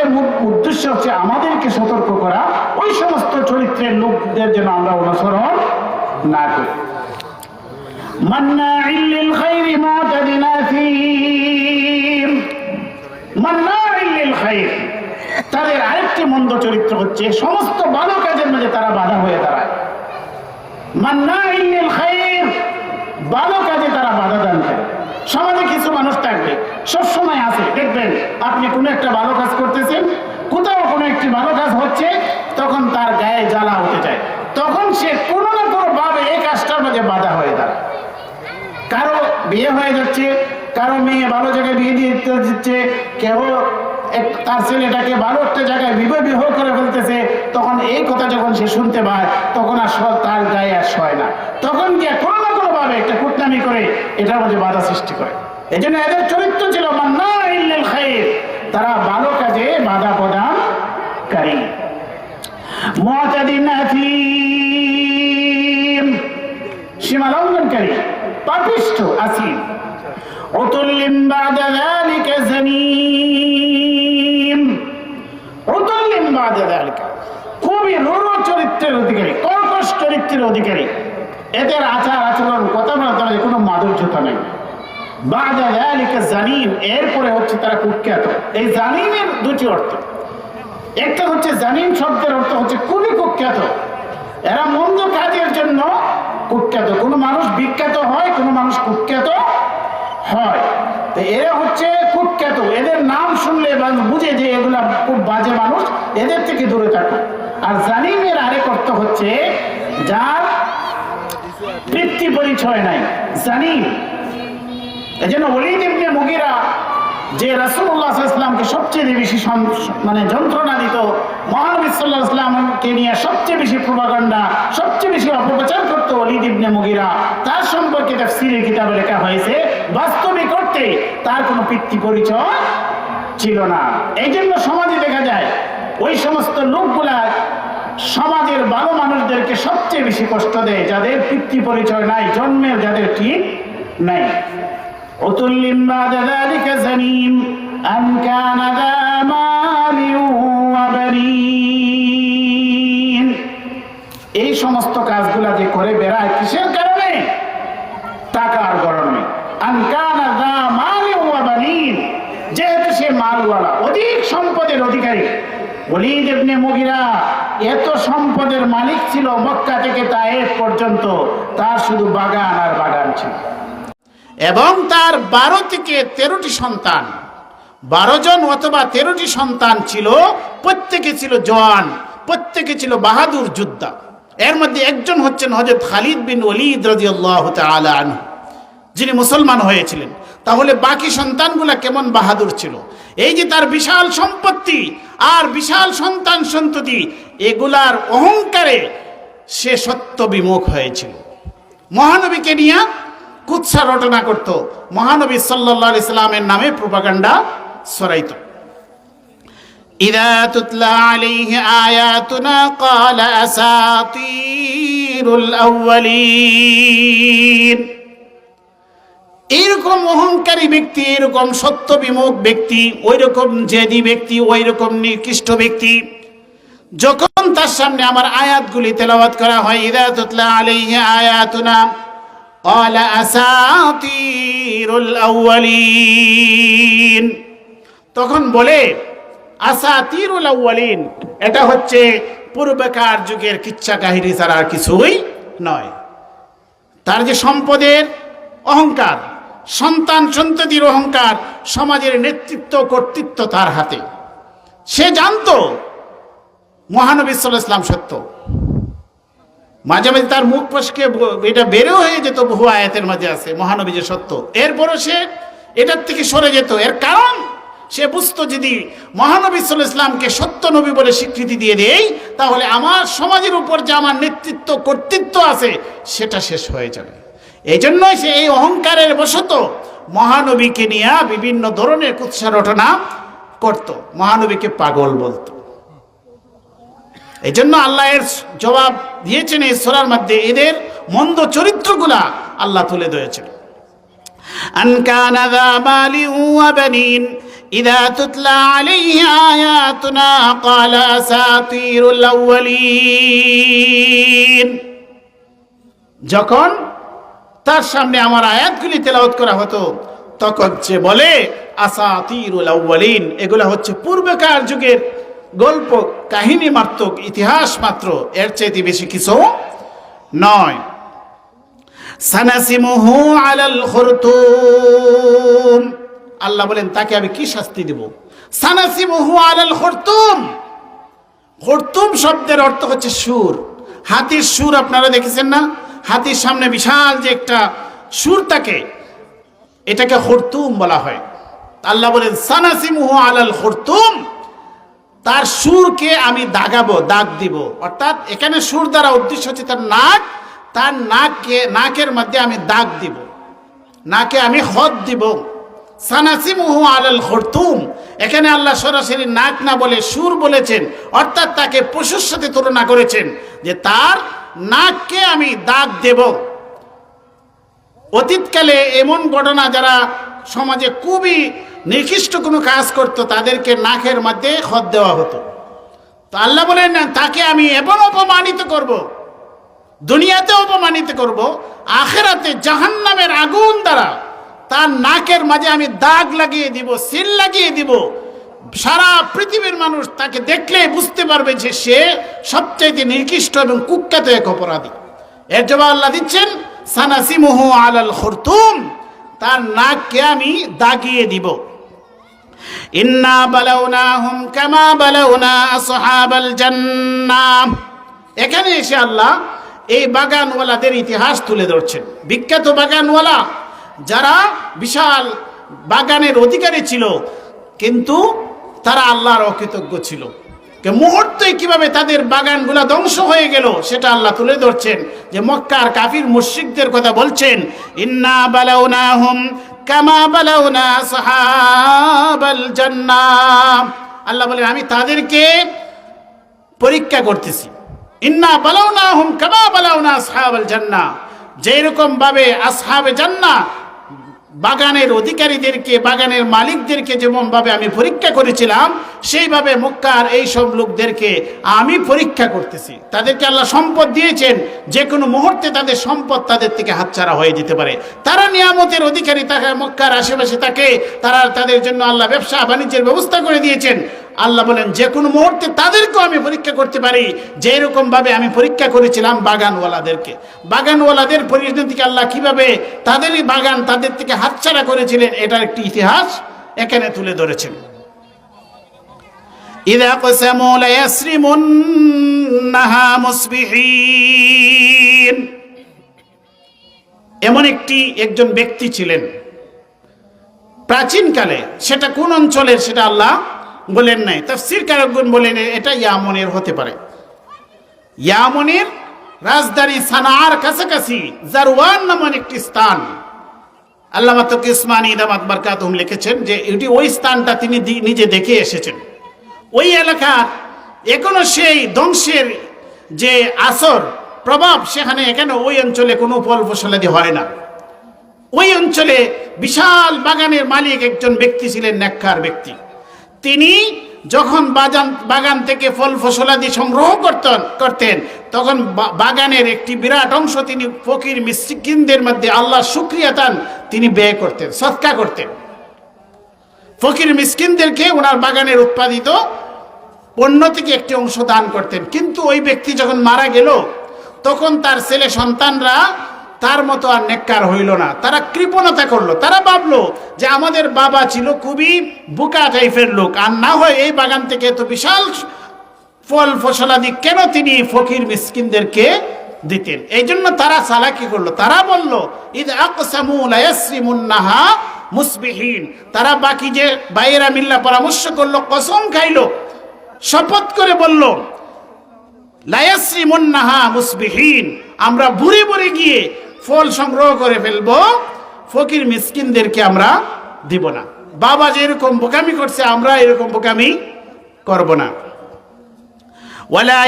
A: উদ্দেশ্য হচ্ছে আমাদেরকে সতর্ক করা, ওই সমস্ত চরিত্রের লোকদের যেন আমরা অনুসরণ না করি। মান্নাইল লিল খায়রি মুতাদিন আথীম, মান্নাইল লিল খায়র, তাদের আরেকটি মন্দ চরিত্র হচ্ছে সমস্ত ভালো কাজের মধ্যে তারা বাধা হয়ে দাঁড়ায়। মান্নাইল লিল খায়র, ভালো কাজে তারা বাধা দান করে। সমাজে কিছু মানুষ থাকবে, সবসময় আছে, দেখবেন আপনি কোনো একটা ভালো কাজ করতেছেন, কোথাও কোনো একটি ভালো কাজ হচ্ছে, তখন তার গায়ে জ্বালা হতে যায়, তখন সে কোনো না কোনো ভাবে এই কাজটার মধ্যে বাধা হয়ে দাঁড়ায়। কারো বিয়ে হয়ে যাচ্ছে, কারো মেয়ে ভালো জায়গায় বিয়ে দিয়ে দিচ্ছে, কেউ তার ছেলেটাকে ভালো একটা জায়গায় বিবাহ করে ফেলতেছে, তখন এই কথা যখন সে শুনতে পায় তখন আর তার গায়ে আর সয় না, তখন গিয়ে কোনো না কোনো ভাবে একটা কুটনামি করে এটার মধ্যে বাধা সৃষ্টি করে। এই জন্য এদের চরিত্র ছিল মান্নাউন লিল খায়র, তারা ভালো কাজে বাধা প্রদানকারী। মুতাদিন আথিম, সীমা লঙ্ঘনকারী, পাপিষ্ঠ, আসিম। উতুল্লিম বাদা যালিকা জানিম, উতুল্লিম বাদা যালিকা, খুবই রূঢ় চরিত্রের অধিকারী, কর্কশ চরিত্রের অধিকারী। এদের আচার আচরণ, কথাবার্তা কোনো মাধুর্যতা নেই। বাদা যালিকা জানিম, এরপরে হচ্ছে তারা কুখ্যাত। এই জানিমের দুটি অর্থ, একটা হচ্ছে জানিম শব্দের অর্থ হচ্ছে খুবই কুখ্যাত, এরা মন্দ কাজের জন্য কুখ্যাত। কোনো মানুষ বিখ্যাত হয়, কোনো মানুষ কুখ্যাত হয়, তো এরা হচ্ছে কুখ্যাত। এদের নাম শুনলে বুঝে যে এগুলা খুব বাজে মানুষ, এদের থেকে দূরে থাকো। আর জানিমের আরেক অর্থ হচ্ছে যার বৃত্তি পরিচয় নাই, জানিম। এই জন্য ওলীদ ইবনে মুগীরা যে রাসূলুল্লাহ সাল্লাল্লাহু আলাইহি ওয়াসাল্লামকে সবচেয়ে বেশি যন্ত্রণা দিত, মহানবী সাল্লাল্লাহু আলাইহি ওয়াসাল্লামকে নিয়ে সবচেয়ে বেশি প্রোপাগান্ডা, সবচেয়ে বেশি অপপ্রচার করত ওলীদ ইবনে মুগীরা, তার সম্পর্কে তাফসীরের কিতাবে লেখা হয়েছে বাস্তবিক অর্থে তার কোনো পিতৃ পরিচয় ছিল না। এই জন্য সমাজে দেখা যায় ওই সমস্ত লোকগুলা সমাজের ভালো মানুষদেরকে সবচেয়ে বেশি কষ্ট দেয়, যাদের পিতৃ পরিচয় নাই, জন্মের যাদের ঠিক নাই। উতুল্লিম বাদা যালিকা জানিম আন কানা যা মালিন ওয়া বানিন, এই সমস্ত কাজগুলা যে করে বেড়ায় কিসের কারণে? টাকার কারণে। আন কানা যা মালিন ওয়া বানিন, যেহেতু সে মালওয়ালা, অধিক সম্পদের অধিকারী। ওলীদ ইবনে মুগীরা এত সম্পদের মালিক ছিল, মক্কা থেকে তায়েফ পর্যন্ত তার শুধু বাগান আর বাগান ছিল, এবং তার 12 থেকে 13টি সন্তান, 12 জন অথবা 13টি সন্তান ছিল, প্রত্যেকে ছিল জওয়ান, প্রত্যেকে ছিল বাহাদুর যোদ্ধা। এর মধ্যে একজন হচ্ছেন হযরত খালিদ বিন ওলীদ রাদিয়াল্লাহু তাআলা আনহু, যিনি মুসলমান হয়েছিলেন। তাহলে বাকি সন্তানগুলা কেমন বাহাদুর ছিল! এই যে তার বিশাল সম্পত্তি আর বিশাল সন্তান সন্ততি, এগুলার অহংকারে সে সত্য বিমুখ হয়েছিল। মহানবীকে নিয়ে কুৎসা রটনা করত, মহানবী সাল্লাল্লাহু আলাইহি সাল্লামের নামে প্রোপাগান্ডা ছড়াইত। ইযা তুতলা আলাইহি আয়াতুনা ক্বালা আসাতিরুল আউয়ালিন, এইরকম অহংকারী ব্যক্তি, এরকম সত্য বিমুখ ব্যক্তি, ওই রকম জেদি ব্যক্তি, ওই রকম নিকৃষ্ট ব্যক্তি, যখন তার সামনে আমার আয়াতগুলি তেলাওয়াত করা হয়, ইযা তুতলা আলাইহি আয়াতুনা ক্বালা আসাতিরুল আউয়ালিন, তখন বলে আসাতিরুল আউয়ালিন, এটা হচ্ছে পূর্বেকার যুগের কিচ্ছা কাহিনী ছাড়া আর কিছুই নয়। তার যে সম্পদের অহংকার, সন্তান সন্ততির অহংকার, সমাজের নেতৃত্ব কর্তৃত্ব তার হাতে। সে জানতো মহানবী সাল্লাল্লাহু আলাইহি ওয়াসাল্লাম সত্য, মাঝে মাঝে তার মুখ ফসকে এটা বেরো হয়ে যেত, বহু আয়াতের মাঝে আছে মহানবী যে সত্য, এরপরও সে এটার থেকে সরে যেত। এর কারণ সে বুঝতো যদি মহানবী সাল্লাল্লাহু আলাইহি ওয়াসাল্লামকে সত্য নবী বলে স্বীকৃতি দিয়ে দেই, তাহলে আমার সমাজের উপর যে আমার নেতৃত্ব কর্তৃত্ব আছে সেটা শেষ হয়ে যাবে। এই জন্যই সে এই অহংকারের বশত মহানবীকে নিয়ে বিভিন্ন ধরনের কুৎসা রটনা করত, মহানবীকে পাগল বলতো। এই জন্য আল্লাহ এর জবাব দিয়েছেন এই সূরার মধ্যে, এদের মন্দ চরিত্রগুলা আল্লাহ তুলে ধরেছেন। আন কানা যা মালিন ওয়া বানিন ইযা তুতলা আলাইহি আয়াতুনা ক্বালা আসাতিরুল আউয়ালিন, যখন তার সামনে আমার আয়াতগুলি তেলাওয়াত করা হতো, তখন সে বলে আসাতিরুল আউয়ালিন, এগুলা হচ্ছে পূর্বেকার যুগের গল্প কাহিনী মাত্র, ইতিহাস মাত্র, এর চাইতে বেশি কিছু নয়। সানাসিমুহু আলাল খুরতুম, আল্লাহ বলেন তাকে আমি কি শাস্তি দেব? সানাসিমুহু আলাল খুরতুম, খুরতুম শব্দের অর্থ হচ্ছে সুর। হাতির সুর আপনারা দেখেছেন না? হাতির সামনে বিশাল যে একটা সুর থাকে,
B: এটাকে খুরতুম বলা হয়। আল্লাহ বলেন সানাসিমুহু আলাল খুরতুম, তার সুরকে আমি দাগাবো, দাগ দিব। অর্থাৎ এখানে সুর দ্বারা উদ্দেশ্য হচ্ছে তার নাক, তার নাকের মধ্যে আমি দাগ দিব, নাকে আমি খত দিব। সানাসিমুহু আলাল খুরতুম, এখানে আল্লাহ সরাসরি নাক না বলে সুর বলেছেন, অর্থাৎ তাকে পশুর সাথে তুলনা করেছেন যে তার নাককে আমি দাগ দেব। অতীতকালে এমন ঘটনা, যারা সমাজে খুবই নিকৃষ্ট কোনো কাজ করত তাদেরকে নাকের মধ্যে খত দেওয়া হতো। তো আল্লাহ বলেন তাকে আমি এমন অপমানিত করব, দুনিয়াতে অপমানিত করব, আখিরাতে জাহান্নামের আগুন দ্বারা তার নাকের মাঝে আমি দাগ লাগিয়ে দিব, সিল লাগিয়ে দিব। সারা পৃথিবীর মানুষ তাকে দেখলে বুঝতে পারবে যে সে সবচাইতে নিকৃষ্ট এবং কুখ্যাত এক অপরাধী। এর জবাব আল্লাহ দিচ্ছেন সানাসিমুহু আলাল খুরতুম, তার নাককে আমি দাগিয়ে দিব। ইন্না বালাউনাহুম কামা বালাউনা আসহাবাল জান্নাহ, এখানে এসে আল্লাহ এই বাগানওয়ালাদের ইতিহাস তুলে ধরছেন। বিখ্যাত বাগানওয়ালা যারা বিশাল বাগানের অধিকারী ছিল, কিন্তু তারা আল্লাহর অকৃতজ্ঞ ছিল। মুহূর্তে কিভাবে তাদের বাগানগুলা ধ্বংস হয়ে গেল সেটা আল্লাহ তুলে ধরছেন। যে মক্কার কাফির মুশরিকদের কথা বলছেন, ইন্না বালাউনাহুম কামা বালাউনা আসহাবাল জান্নাহ, আল্লাহ বলেন আমি তাদেরকে পরীক্ষা করতেছি। ইন্না বালাউনাহুম কামা বালাউনা আসহাবাল জান্নাহ, যেরকম ভাবে আসহাবে জান্নাহ বাগানের অধিকারীদেরকে, বাগানের মালিকদেরকে যেমন ভাবে আমি পরীক্ষা করেছিলাম, সেইভাবে মক্কার এই সব লোকদেরকে আমি পরীক্ষা করতেছি। তাদেরকে আল্লাহ সম্পদ দিয়েছেন, যে কোনো মুহূর্তে তাদের সম্পদ তাদের থেকে হাতছাড়া হয়ে যেতে পারে। তারা নিয়ামতের অধিকারী, তাকে মক্কার আশেপাশে থাকে, তারা তাদের জন্য আল্লাহ ব্যবসা বাণিজ্যের ব্যবস্থা করে দিয়েছেন। আল্লাহ বলেন যে কোনো মুহূর্তে তাদেরকেও আমি পরীক্ষা করতে পারি, যেরকম ভাবে আমি পরীক্ষা করেছিলাম বাগানওয়ালাদেরকে। বাগানওয়ালাদের পরিণতিকে আল্লাহ কিভাবে তাদেরই বাগান তাদের থেকে হাতছাড়া করেছিলেন, এটার একটি ইতিহাস এখানে তুলে ধরেছেন। ইযা কসামু লায়াসরিমুন্নাহা মুসবিহিন, এমন একজন ব্যক্তি ছিলেন প্রাচীনকালে। সেটা কোন অঞ্চলের সেটা আল্লাহ বলেন নাই। তাফসীর কারকগণ বলেন এটা ইয়ামনের হতে পারে। ইয়ামনের রাজধানী সানার কাছাকাছি জারওয়ান নামক একটি স্থান। আল্লামা তকি উসমানী দামাত বারকাতুহুম লিখেছেন যে এটি ওই স্থানটা তিনি নিজে দেখে এসেছেন। ওই এলাকা এখনো সেই ধ্বংসের যে আসর প্রভাব সেখানে, এখানে ওই অঞ্চলে কোনো ফল ফসলাদি হয় না। ওই অঞ্চলে বিশাল বাগানের মালিক একজন ব্যক্তি ছিলেন, নেককার ব্যক্তি। তিনি যখন বাগান থেকে ফল ফসলাদি সংগ্রহ করতেন তখন বাগানের একটি বিরাট অংশ তিনি ফকির মিসকিনদের মধ্যে আল্লাহর শুকরিয়া দান তিনি ব্যয় করতেন, সদকা করতেন। ফকির মিসকিনদেরকে ওনার বাগানের উৎপাদিত পণ্য থেকে একটি অংশ দান করতেন। কিন্তু ওই ব্যক্তি যখন মারা গেল তখন তার ছেলে সন্তানরা তার মতো আর নেককার হইল না। তারা কৃপণতা করলো। তারা ভাবলো যে আমাদের বাবা ছিল খুবই বোকা টাইপের লোক, আর না হয় এই বাগান থেকে এত বিশাল ফল ফসলাদি কেন তিনি ফকির মিসকিনদেরকে দিতেন। এই জন্য তারা চালাকি করলো। তারা বলল ইদ আকসামু লায়াসরিমুন্নাহা মুসবিহিন, তারা বাকি যে ভাইয়েরা মিল্লা পরামর্শ করলো, কসম খাইলো, শপথ করে বলল লায়াসরিমুন্নাহা মুসবিহিন, আমরা বুড়ি বুড়ি গিয়ে ফল সংগ্রহ করে ফেলবো, ফকির মিসকিনদেরকে আমরা দিব না। বাবা যেরকম বোকামি করছে আমরা এরকম বোকামি করব না। ওয়ালা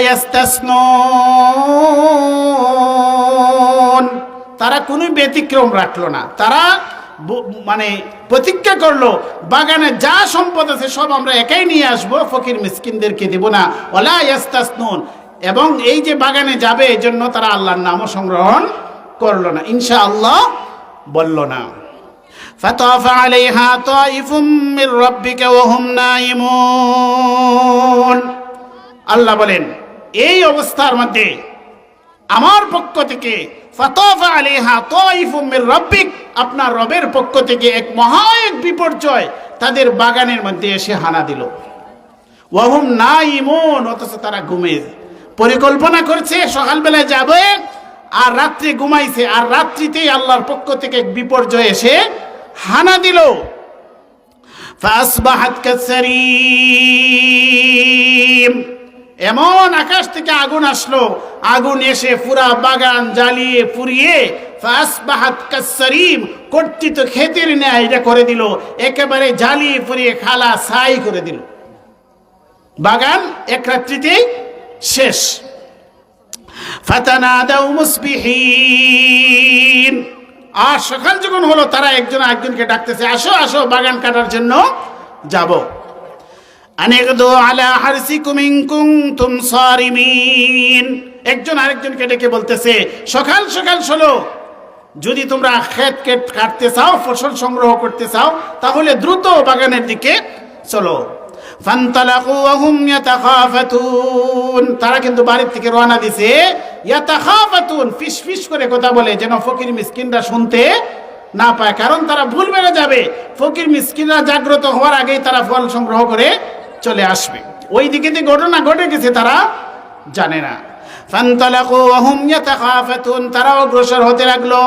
B: ইস্তাসনুন, তারা কোনো ব্যতিক্রম রাখলো না। তারা মানে প্রতিজ্ঞা করলো বাগানে যা সম্পদ আছে সব আমরা একাই নিয়ে আসবো, ফকির মিসকিনদেরকে দেব না। ওয়ালা ইস্তাসনুন, এবং এই যে বাগানে যাবে এই জন্য তারা আল্লাহর নামও সংগ্রহণ করলো না, ইনশাআল্লাহ বলল না। فطاف عليها طائف من ربك وهم نائمون, আল্লাহ বলেন এই অবস্থার মধ্যে আমার পক্ষ থেকে ফাতাফা আলাইহা তাইফুম মির রাব্বিক, আপনার রবের পক্ষ থেকে এক মহা এক বিপর্যয় তাদের বাগানের মধ্যে এসে হানা দিল। ওয়াহুম নাইমুন, অথচ তারা ঘুমিয়ে পরিকল্পনা করছে সকালবেলায় যাবে আর রাত্রে ঘুমাইছে, আর রাত্রিতেই আল্লাহর পক্ষ থেকে এক বিপর্যয় এসে হানা দিল। ফাসবাহাত কাসসারিম, এমন আকাশ থেকে আগুন আসলো, আগুন এসে পুরা বাগান জ্বালিয়ে পুড়িয়ে ফাসবাহাত কাসসারিম, কর্তৃত ক্ষেতের ন্যায় এটা করে দিল, একেবারে জ্বালিয়ে পুড়িয়ে খালা ছাই করে দিল। বাগান এক রাত্রিতেই শেষ। ফাতানাদাউ মুসবিহিন, আর সকাল যখন হলো তারা একজন আরেকজনকে ডাকতেছে, আসো আসো বাগান কাটার জন্য যাব। আনিগদু আলা হারসিকুম ইন কুনতুম সারিমিন, একজন আরেকজনকে ডেকে বলতেছে সকাল সকাল চলো, যদি তোমরা ক্ষেত কাটতে চাও, ফসল সংগ্রহ করতে চাও, তাহলে দ্রুত বাগানের দিকে চলো। ফান্তালাকু ওয়া হুম ইয়াতাখাফাতুন, তারা কিন্তু বাড়ির থেকে রওনা দিছে, ইয়াতাখাফাতুন, ফিসফিস করে কথা বলে, যেন ফকির মিসকিনরা শুনতে না পায়, কারণ তারা ভুল বেড়ে যাবে। ফকির মিসকিনরা জাগ্রত হওয়ার আগেই তারা ফল সংগ্রহ করে চলে আসবে। ওই দিকে যে ঘটনা ঘটে গেছে তারা জানে না। ফান্তালাকু ওয়া হুম ইয়াতাখাফাতুন, তারা অগ্রসর হতে লাগলো।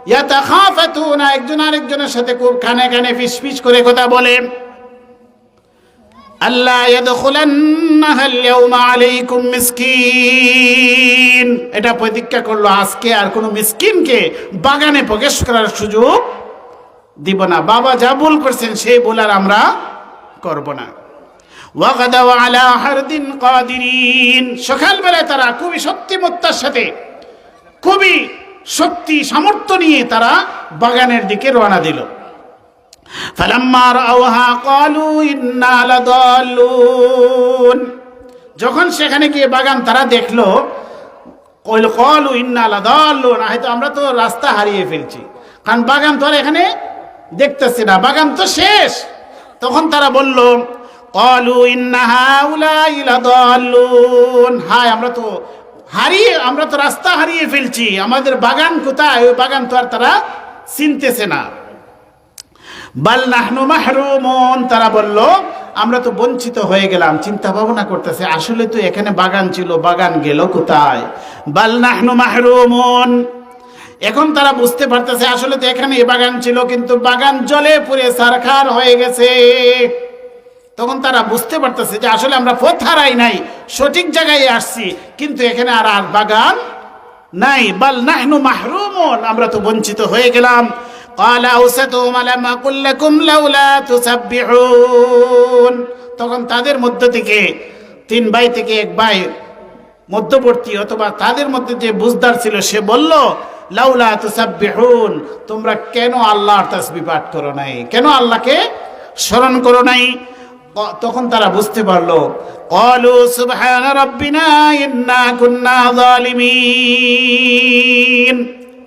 B: ইয়াতাখাফাতুন, একজন আরেকজনের সাথে খুব কানে কানে ফিসফিস করে কথা বলে। আল্লাহ ইয়াদখুলান্নাহাল ইয়াউমা আলাইকুম মিসকিন, এটা প্রতিজ্ঞা করলো আজকে আর কোনো মিসকিনকে বাগানে প্রবেশ করার সুযোগ দিব না। বাবা যা ভুল করছেন সেই ভুল আর আমরা করব না। ওয়াগাদাউ আলা হারদিন কাদিরিন, সকালবেলায় তারা খুবই শক্তিমত্তার সাথে, খুবই শক্তি সামর্থ্য নিয়ে তারা বাগানের দিকে রওনা দিল। ফালাম্মা রাআউহা ক্বালু ইন্না লাদাল্লুন, যখন সেখানে গিয়ে বাগান তারা দেখলো, ক্বালু ইন্না লাদাল্লুন, হয়তো আমরা তো রাস্তা হারিয়ে ফেলছি, কারণ বাগান তো আর এখানে দেখতেছি না, বাগান তো শেষ। তখন তারা বলল ক্বালু ইন্না হাউলাই লাদাল্লুন, হায় আমরা তো রাস্তা হারিয়ে ফেলছি, আমাদের বাগান কোথায়, ওই বাগান তো আর তারা চিনতেছে না। বাল নাহনু মাহরুমুন, তারা বলল আমরা তো বঞ্চিত হয়ে গেলাম। চিন্তা ভাবনা করতেছে, আসলে তো এখানে বাগান ছিল, বাগান গেল কোথায়? বাল নাহনু মাহরুমুন, এখন তারা বুঝতে পারতেছে আসলে তো এখানে বাগান ছিল, কিন্তু বাগান জ্বলে পুড়ে ছারখার হয়ে গেছে। তখন তারা বুঝতে পারতেছে যে আসলে আমরা পথ হারাই নাই, সঠিক জায়গায় আসছি, কিন্তু এখানে আর বাগান নাই। বাল নাহনু মাহরুমুন, আমরা তো বঞ্চিত হয়ে গেলাম। قال أوسطهم ألم أقل لكم لولا تسبحون, তখন তাদের মধ্য থেকে 3 ভাই থেকে এক ভাই মধ্যবর্তী অথবা তাদের মধ্যে যে বুঝদার ছিল সে বলল লাউলা তুসাব্বিহুন, তোমরা কেন আল্লাহর তাসবিহ পাঠ করো নাই, কেন আল্লাহকে স্মরণ করো নাই? তখন তারা বুঝতে পারলো, ক্বালু সুবহানা রাব্বিনা ইন্না কুন্না যালিমিন।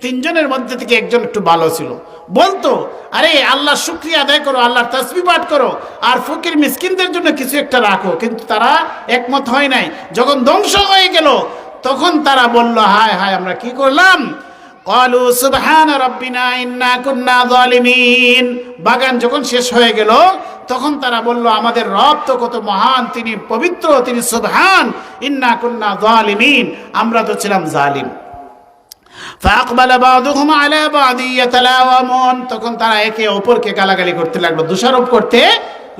B: 3 জনের মধ্যে থেকে একজন একটু ভালো ছিল, বলতো আরে আল্লাহ শুকরিয়া আদায় করো, আল্লাহর তাসবিহ পাঠ করো, আর ফকির মিসকিনদের জন্য কিছু একটা রাখো। কিন্তু তারা একমত হয় নাই। যখন ধ্বংস হয়ে গেল তখন তারা বলল হায় হায় আমরা কি করলাম। ক্বালু সুবহানা রাব্বিনা ইন্না কুন্না যালিমিন, বাগান যখন শেষ হয়ে গেল তখন তারা বলল আমাদের রব তো কত মহান, তিনি পবিত্র, তিনি সুবহান, ইন্না কুন্না যালিমিন, আমরা তো ছিলাম জালিম। فأقبل بعضهم على بعض يتلاومون, তখন তারা একে অপরকে গালাগালি করতে লাগলো, দোষারোপ করতে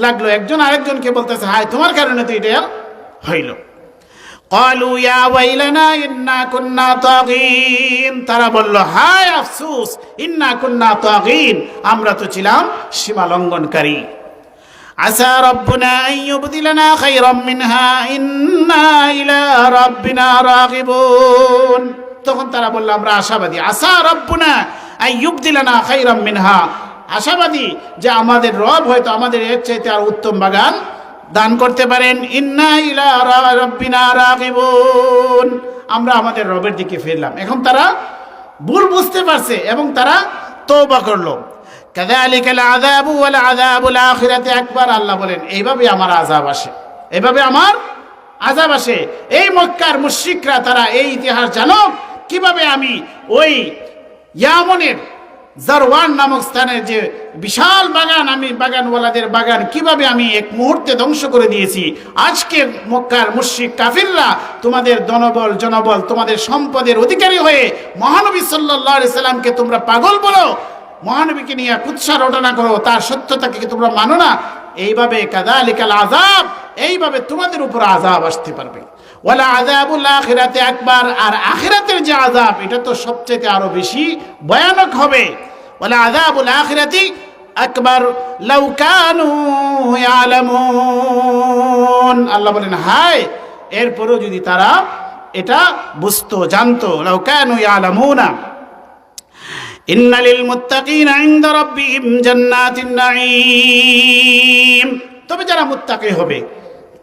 B: লাগলো, একজন আরেকজনকে বলতেছে হায় তোমার কারণে তো এটা হইল। قالوا يا ويلنا إنا كنا طاغين, তারা বলল হায় আফসোস, ইন্না কুন্না তাগীন, আমরা তো ছিলাম সীমা লঙ্ঘনকারী। আসা রব্বুনা আন ইউবদিলানা খায়রাম মিনহা ইন্না ইলা রাব্বিনা রাগিবুন, তখন তারা বলল আমরা আশাবাদী। আসা রব্বুনা আন ইউবদিলানা খায়রাম মিনহা, আশাবাদী যে আমাদের রব হয়তো আমাদের এর চাইতে আর উত্তম বাগান দান করতে পারেন। ইন্না ইলা রাব্বিনা রাগিবুন, আমরা আমাদের রবের দিকে ফিরলাম। এখন তারা ভুল বুঝতে পারছে এবং তারা তওবা করলো। কাযালিকাল আযাবু ওয়াল আযাবুল আখিরাতি আকবার, আল্লাহ বলেন এইভাবে আমার আযাব আসে, এইভাবে আমার আযাব আসে। এই মক্কার মুশরিকরা তারা এই ইতিহাস জানো কিভাবে আমি ওই ইয়ামনের জারওয়ান নামক স্থানের যে বিশাল বাগান, আমি বাগানওয়ালাদের বাগান কিভাবে আমি এক মুহূর্তে ধ্বংস করে দিয়েছি। আজকে মক্কার মুশরিক কাফিররা তোমাদের ধনবল জনবল তোমাদের সম্পদের অধিকারী হয়ে মহানবী সাল্লাল্লাহু আলাইহি সাল্লামকে তোমরা পাগল বলো, মহানবীকে নিয়ে কুৎসা রটনা করো, তার সত্যতাকে কি তোমরা মানো না? এইভাবে কাযালিকাল আযাব, এইভাবে তোমাদের উপর আযাব আসতে পারবে। ওয়ালা আযাবুল আখিরাতি আকবার, আর আখিরাতের যে আযাব এটা তো সবচেয়ে আরো বেশি ভয়ানক হবে। ওয়ালা আযাবুল আখিরাতি আকবার লাউ কানু ইয়ালামুন, আল্লাহ বলেন হায় এরপরও যদি তারা এটা বুঝতো, জানতো। লাউ কানু ইয়ালামুনা ইন্না লিল মুত্তাকিনা ইনদা রাব্বিহিম জান্নাতিন নাঈম, তবে যারা মুত্তাকি হবে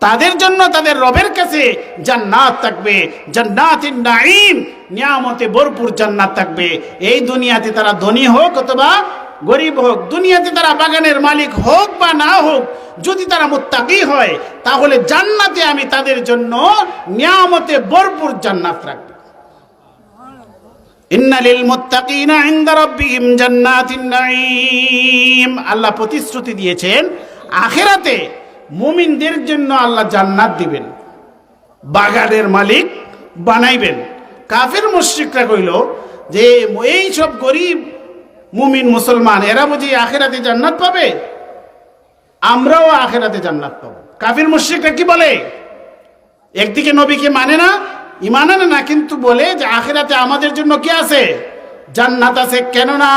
B: তাদের জন্য তাদের রবের কাছে জান্নাত থাকবে, জান্নাতিন নাঈম, নিয়ামতে ভরপুর জান্নাত থাকবে। এই দুনিয়াতে তারা ধনী হোক অথবা গরিব হোক, দুনিয়াতে তারা বাগানের মালিক হোক বা না হোক, যদি তারা মুত্তাকি হয় তাহলে জান্নাতে আমি তাদের জন্য নিয়ামতে ভরপুর জান্নাত রাখব। ইন্না লিল মুত্তাকিনা ইনদা রাব্বিহিম জান্নাতিন নাঈম, আল্লাহ প্রতিশ্রুতি দিয়েছেন আখিরাতে মুমিনদের জন্য আল্লাহ জান্নাত দিবেন, বাগানের মালিক বানাইবেন। কাফির মুশরিকরা কইল যে এই সব গরিব মুমিন মুসলমান এরা বুঝি আখিরাতে জান্নাত পাবে, আমরাও আখিরাতে জান্নাত পাবো। কাফির মুশরিকরা কি বলে? একদিকে নবীকে মানে না, ঈমান আনে না, কিন্তু বলে যে আখিরাতে আমাদের জন্য কি আছে? জান্নাত আছে। কেননা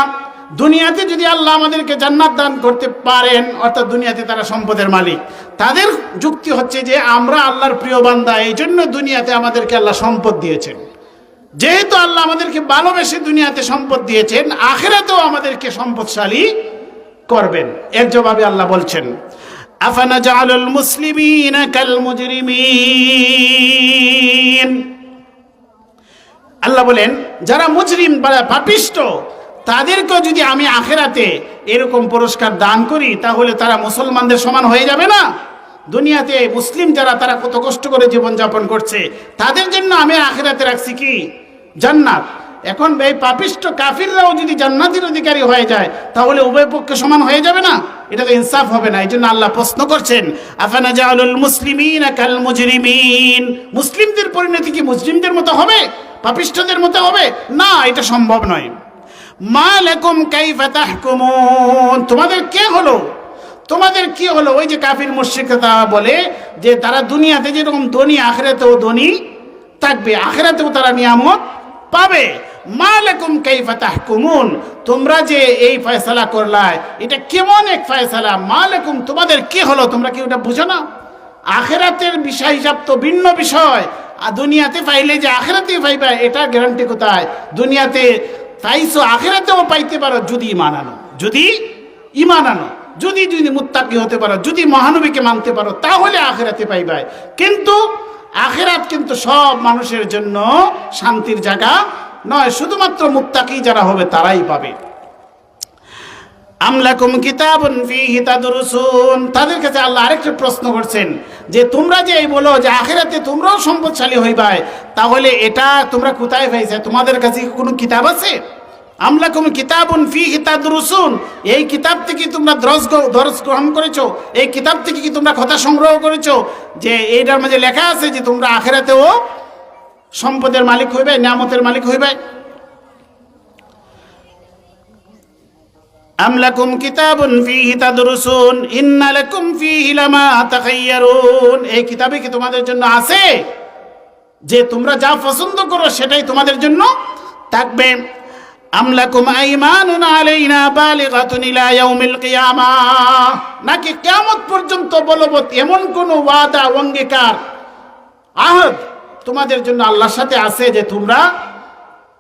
B: দুনিয়াতে যদি আল্লাহ আমাদেরকে জান্নাত দান করতে পারেন, অর্থাৎ দুনিয়াতে তারা সম্পদের মালিক, তাদের যুক্তি হচ্ছে যে আমরা আল্লাহর প্রিয় বান্দা, এই জন্য দুনিয়াতে আমাদেরকে আল্লাহ সম্পদ দিয়েছেন। যেহেতু আল্লাহ আমাদেরকে ভালোবেসে দুনিয়াতে সম্পদ দিয়েছেন, আখিরাতেও আমাদেরকে সম্পদশালী করবেন। এর জবাবে আল্লাহ বলছেন আফানাজালুল মুসলিমিনা কাল মুজরিমিন, আল্লাহ বলেন যারা মুজরিম বা পাপিষ্ট তাদেরকেও যদি আমি আখিরাতে এরকম পুরস্কার দান করি তাহলে তারা মুসলমানদের সমান হয়ে যাবে না? দুনিয়াতে মুসলিম যারা তারা কত কষ্ট করে জীবনযাপন করছে, তাদের জন্য আমি আখিরাতে রাখছি কি? জান্নাত। এখন এই পাপিষ্ট কাফিররাও যদি জান্নাতের অধিকারী হয়ে যায় তাহলে উভয় পক্ষে সমান হয়ে যাবে না? এটা তো ইনসাফ হবে না। এই জন্য আল্লাহ প্রশ্ন করছেন আফানাজালুল মুসলিমিনা কাল মুজরিমিন, মুসলিমদের পরিণতি কি মুসলিমদের মতো হবে, পাপিষ্টদের মতো হবে? না, এটা সম্ভব নয়। মা লাকুম কাইফা তাহকুমুন, তোমাদের কে হলো, তোমাদের কি হলো? ওই যে কাফির মুশরিকরা বলে যে তারা দুনিয়াতে যেরকম ধনী আখিরাতেও ধনী থাকবে, আখিরাতেও তারা নিয়ামত পাবে। মা লাকুম কাইফা তাহকুমুন, তোমরা যে এই ফয়সালা করলা এটা কেমন এক ফয়সালা? মা লাকুম, তোমাদের কি হলো? তোমরা কি ওটা বুঝো না? আখিরাতের বিষয় হিসাব তো ভিন্ন বিষয়। আর দুনিয়াতে পাইলে যে আখিরাতেই পাইবা এটা গ্যারান্টি কোথায়? দুনিয়াতে পাইছো, আখিরাতেও পাইতে পারো যদি ঈমান আনো, যদি ঈমান আনো, যদি মুত্তাকি হতে পারো, যদি মহানবীকে মানতে পারো, তাহলে আখিরাতে পাইবা। কিন্তু আখিরাত কিন্তু সব মানুষের জন্য শান্তির জায়গা নয়, শুধুমাত্র মুত্তাকি যারা হবে তারাই পাবে। আমলাকুম কিতাবুন ফীহি তাদরুসুন, তাদের কাছে আল্লাহ আরেকটা প্রশ্ন করছেন যে তোমরা যে এই বলো যে আখিরাতে তোমরাও সম্পদশালী হইবাই, তাহলে এটা তোমরা কোথায় পাইছো? তোমাদের কাছে কোনো কিতাব আছে? আমলাকুম কিতাবুন ফীহি তাদরুসুন, এই কিতাব থেকে তোমরা দরস গ্রহণ করেছো? এই কিতাব থেকে কি তোমরা কথা সংগ্রহ করেছো যে এইটার মাঝে লেখা আছে যে তোমরা আখিরাতেও সম্পদের মালিক হইবে, নিয়ামতের মালিক হইবে? আম লাকুম কিতাবুন ফীহি তাদরুসুন ইন্না লাকুম ফীহি লামা তাখায়্যারুন, এই কিতাবে কি তোমাদের জন্য আছে যে তোমরা যা পছন্দ করো সেটাই তোমাদের জন্য থাকবে? আম লাকুম আইমানুন আলাইনা বালিগাতুন ইলা ইয়াউমিল কিয়ামাহ, নাকি কিয়ামত পর্যন্ত বলবৎ এমন কোন ওয়াদা অঙ্গীকার আহদ তোমাদের জন্য আল্লাহর সাথে আছে যে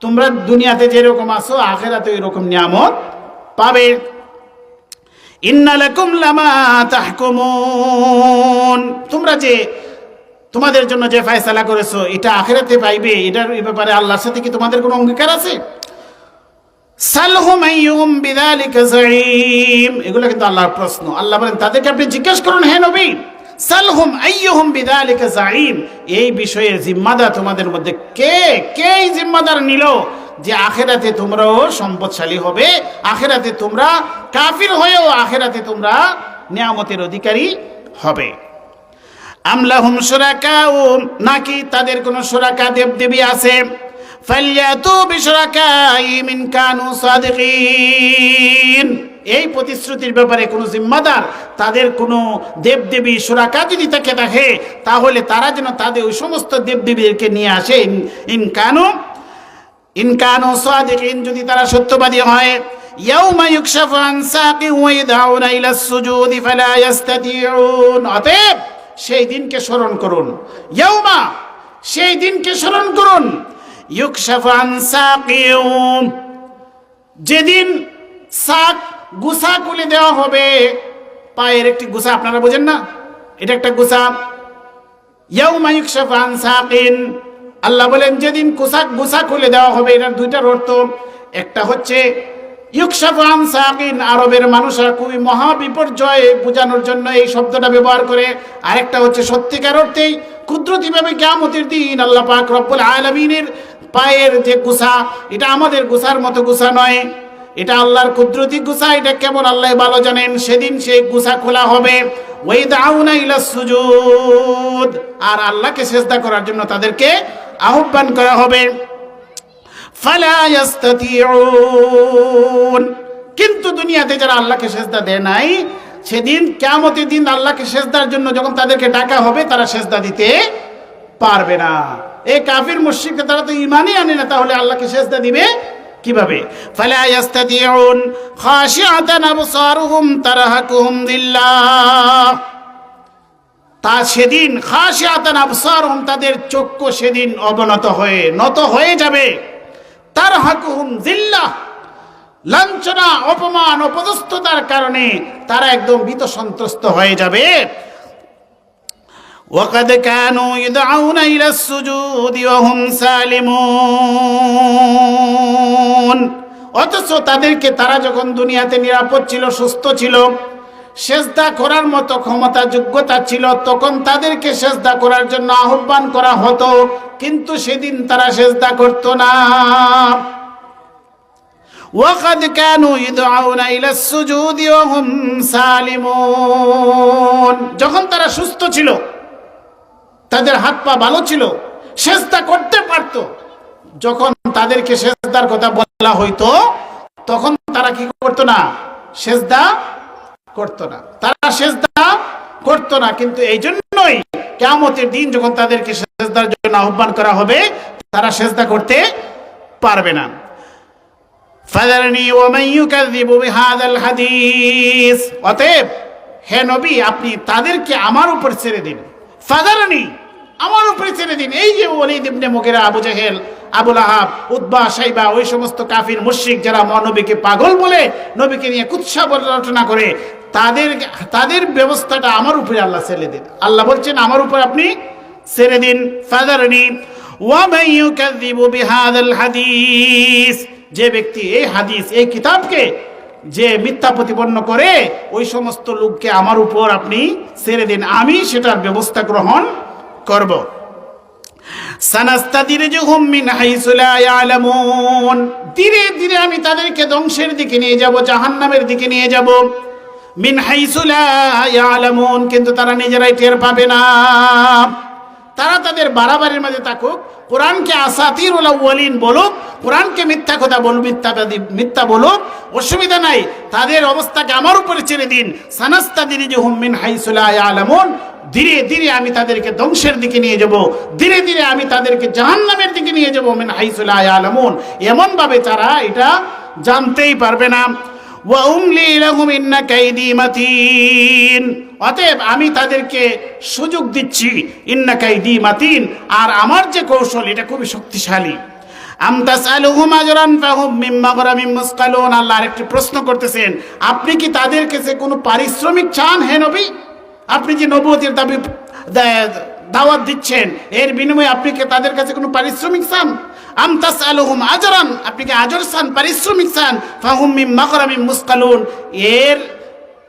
B: তোমরা দুনিয়াতে যেরকম আছো আখিরাতে এরকম নিয়ামত পাবে? ইন্না লাকুম লামা তাহকুমুন, তোমরা যে তোমাদের জন্য যে ফয়সালা করেছো এটা আখিরাতে পাইবে, এটার ব্যাপারে আল্লাহর সাথে কি তোমাদের কোনো অঙ্গীকার আছে? সালহুম আইয়ুহুম বিযালিকা যাঈম, এগুলো কিন্তু আল্লাহর প্রশ্ন। আল্লাহ বলেন তাদেরকে আপনি জিজ্ঞেস করুন হে নবী, সালহুম আইয়ুহুম বিযালিকা যাঈম, এই বিষয়ে জিম্মাদার তোমাদের মধ্যে কে এই জিম্মাদার নিল যে আখিরাতে তোমরাও সম্পদশালী হবে, আখিরাতে তোমরা কাফির হয়েও আখিরাতে তোমরা নিয়ামতের অধিকারী হবে? আম লাহুম শুরাকাউ, নাকি তাদের কোনো শুরাকা দেবদেবী আছে? ফালইয়াতু বিশুরাকাইহিম ইন কানু সাদিকিন। এই প্রতিশ্রুতির ব্যাপারে কোনো জিম্মাদার তাদের কোনো দেবদেবী সুরাকা যদি থাকে তাহলে তারা যেন তাদের ওই সমস্ত দেবদেবীদেরকে নিয়ে আসে। ইন কানু সাদিকিন, যদি তারা সত্যবাদী হয়। ইয়াউমা ইউকশাফু আন সাকিন ওয়া ইয়াদউনা ইলাস সুজুদি ফালা ইস্তাতিউন। অতএব সেই দিনকে স্মরণ করুন। ইয়াউমা, সেই দিনকে স্মরণ করুন। ইউকশাফু আন সাকিন, যেদিন সাক গুসা খুলে দেওয়া হবে। পায়ের একটি গুসা, আপনারা বোঝেন না, এটা একটা গুসা। ইয়াউমা ইউকশাফু আন সাকিন, আল্লাহ বলেন যেদিন গুসা খুলে দেওয়া হবে। এটার দুইটার অর্থ, একটা হচ্ছে ইউকশাফু আন সাকিন, আরবের মানুষরা খুবই মহা বিপর্যয় বোঝানোর জন্য এই শব্দটা ব্যবহার করে। আরেকটা হচ্ছে সত্যিকার অর্থেই কুদরতিভাবে কিয়ামতের দিন আল্লাহ পাক রব্বুল আলামিনের পায়ের যে গুসা, এটা আমাদের গুসার মতো গুসা নয়, এটা আল্লাহর কুদরতি গুসা। এটা কেমন আল্লাহ ভালো জানেন। সেদিন সেই গুসা খোলা হবে। ওয়াইদাউনা ইলাস সুজুদ, আর আল্লাহকে সিজদা করার জন্য তাদেরকে আহ্বান করা হবে। ফালা ইস্তাতিউন, কিন্তু দুনিয়াতে যারা আল্লাহকে সিজদা দেয় নাই, সেদিন কিয়ামতের দিন আল্লাহকে সিজদার জন্য যখন তাদেরকে ডাকা হবে, তারা সিজদা দিতে পারবে না। এই কাফির মুশরিক, তারা তো ঈমানই আনে না, তাহলে আল্লাহকে সিজদা দিবে কিভাবে? ফালা ইস্তাতিউন খাশিআতান আবসারুহুম তারহাকুহুম যিল্লাহ। তা সেদিন খাশিআতান আবসারুহুম, তাদের চক্ষু সেদিন অবনত হয়ে নত হয়ে যাবে। তারহাকুহুম যিল্লাহ, লাঞ্ছনা, অপমান, অপদস্থতার কারণে তারা একদম ভীত সন্ত্রস্ত হয়ে যাবে। وقد كانوا يدعون إلى السجود وهم سالمون। অথচ তাদেরকে তারা যখন দুনিয়াতে নিরাপদ ছিল, সুস্থ ছিল, সেজদা করার মতো ক্ষমতা যোগ্যতা ছিল, তখন তাদেরকে সেজদা করার জন্য আহ্বান করা হতো, কিন্তু সেদিন তারা সেজদা করত না। وقد كانوا يدعون إلى السجود وهم سالمون। যখন তারা সুস্থ ছিল, তাদের হাত পা ভালো ছিল, সেজদা করতে পারত, যখন তাদেরকে সেজদার কথা বলা হইতো তখন তারা কি করত না? সেজদা করত না, তারা সেজদা করত না। কিন্তু এই জন্যই কিয়ামতের দিন যখন তাদেরকে সেজদার জন্য আহ্বান করা হবে, তারা সেজদা করতে পারবে না। ফাযারনি ওয়া মান ইউকাযযিবু বিহাযাল হাদিস। অতএব হে নবী, আপনি তাদেরকে আমার উপর ছেড়ে দিন। ফাযারনি, আমার উপরে ছেড়ে দিন। এই যে ওয়ালিদ ইবনে মুগিরা, আবু জেহেল, আবু লাহাব, উতবা, শাইবা, ওই সমস্ত কাফির মুশরিক যারা নবীকে পাগল বলে, নবীকে নিয়ে কুৎসা আলোচনা করে, তাদের ব্যবস্থাটা আমার উপরে আল্লাহ ছেড়ে দিন। আল্লাহ বলছেন আমার উপর আপনি ছেড়ে দিন। ফাযারনি ওয়া মান ইউকাযযিবু বিহাযাল হাদিস, যে ব্যক্তি এই হাদিস, এই কিতাবকে যে মিথ্যা প্রতিপন্ন করে, ওই সমস্ত লোককে আমার উপর আপনি ছেড়ে দিন, আমি সেটার ব্যবস্থা গ্রহণ করব। সানাস্তাদিরজুহুম মিন হাইসু লা ইয়ালামুন, ধীরে ধীরে আমি তাদেরকে ধ্বংসের দিকে নিয়ে যাব, জাহান্নামের দিকে নিয়ে যাব। মিন হাইসু লা ইয়ালামুন, কিন্তু তারা নিজেরাই টের পাবে না। তারা তাদের বাড়াবাড়ির মাঝে থাকুক, কোরআনকে আসাতিরুল আউয়ালিন বলুক, কোরআনকে মিথ্যা কথা বলুক, মিথ্যা বলুক, অসুবিধা নাই। তাদের অবস্থাকে আমার উপরে ছেড়ে দিন। সানাস্তাদিরজুহুম মিন হাইসু লা ইয়ালামুন, ধীরে ধীরে আমি তাদেরকে ধ্বংসের দিকে নিয়ে যাব, ধীরে ধীরে আমি তাদেরকে জাহান্নামের দিকে নিয়ে যাব। মিন হাইসু লা ইয়ালামুন, এমন ভাবে তারা এটা জানতেই পারবে না। ওয়া উমলি লাহুম ইন্না কাইদি মাতিন, অতএব আমি তাদেরকে সুযোগ দিচ্ছি। ইন্না কাইদি মাতিন, আর আমার যে কৌশল এটা খুবই শক্তিশালী। আম তাসআলুহুম আজরান ফাহুম মিন মাগরামিন মুসকালুন। আল্লাহ আরেকটি প্রশ্ন করতেছেন, আপনি কি তাদের কাছে কোনো পারিশ্রমিক চান হে নবী? আপনি যে নবুয়তের দাওয়াত দিচ্ছেন, এর বিনিময়ে আপনি কি তাদের কাছে কোনো পারিশ্রমিক চান? আম তাসআলুহুম আজরান, আপনি কি আজর চান, পারিশ্রমিক চান? ফাহুম মিন মাগরামিন মুসকালুন, এর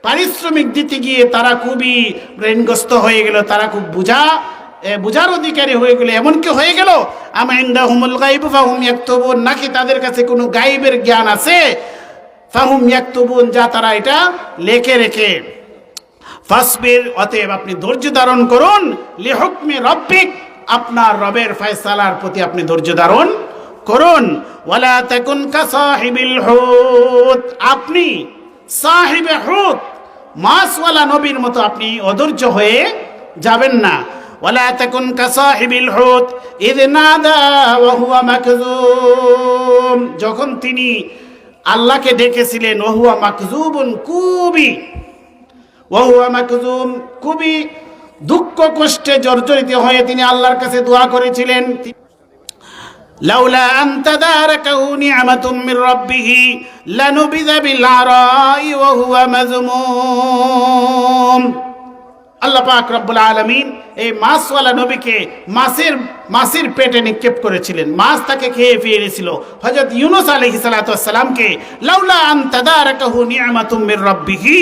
B: পারিশ্রমিক দিতে গিয়ে তারা খুবই ঋণগ্রস্ত হয়ে গেল, তারা খুব বুঝার অধিকারী হয়ে গেল। এমনকি হয়ে গেল আম ইনদাহুমুল গায়ব ফাহুম ইয়াকতুবুন, নাকি তাদের কাছে কোনো গায়বের জ্ঞান আছে? ফাহুম ইয়াকতুবুন, যা তারা এটা লেখে রেখে। ফাসবির, অতএব আপনি ধৈর্য ধারণ করুন। লিহুকমি রব্বিক, আপনার রবের ফয়সালার প্রতি আপনি ধৈর্য ধারণ করুন। ওয়ালা তাকুন কাসাহিবিল হুত, আপনি সাহিবে হুত মাছওয়ালা নবীর মতো আপনি অধৈর্য হয়ে যাবেন না। ওয়ালা তাকুন কাসাহিবিল হুত ইয নাদা ওয়া হুয়া মাকযুম, যখন তিনি আল্লাহকে ডেকেছিলেন ওয়া হুয়া মাকযুবুন, খুবই দুঃখ কষ্টে জর্জরিত হয়ে তিনি আল্লাহর কাছে দোয়া করেছিলেন। লাউলা আন তাদারাকাহু নি'মাতুম মির রাব্বিহি লানুবিযা বিল আরাই ওয়া হুয়া মাযমুম। আল্লাহ পাক রব্বুল আলামিন এই মাছওয়ালা নবীকে মাছের পেটে নিক্ষেপ করেছিলেন, মাছ তাকে খেয়ে ফেলেছিল। হযরত ইউনূস আলাইহিস সালাতু ওয়াস সালামকে লাউলা আন তাদারাকাহু নি'মাতুম মির রাব্বিহি,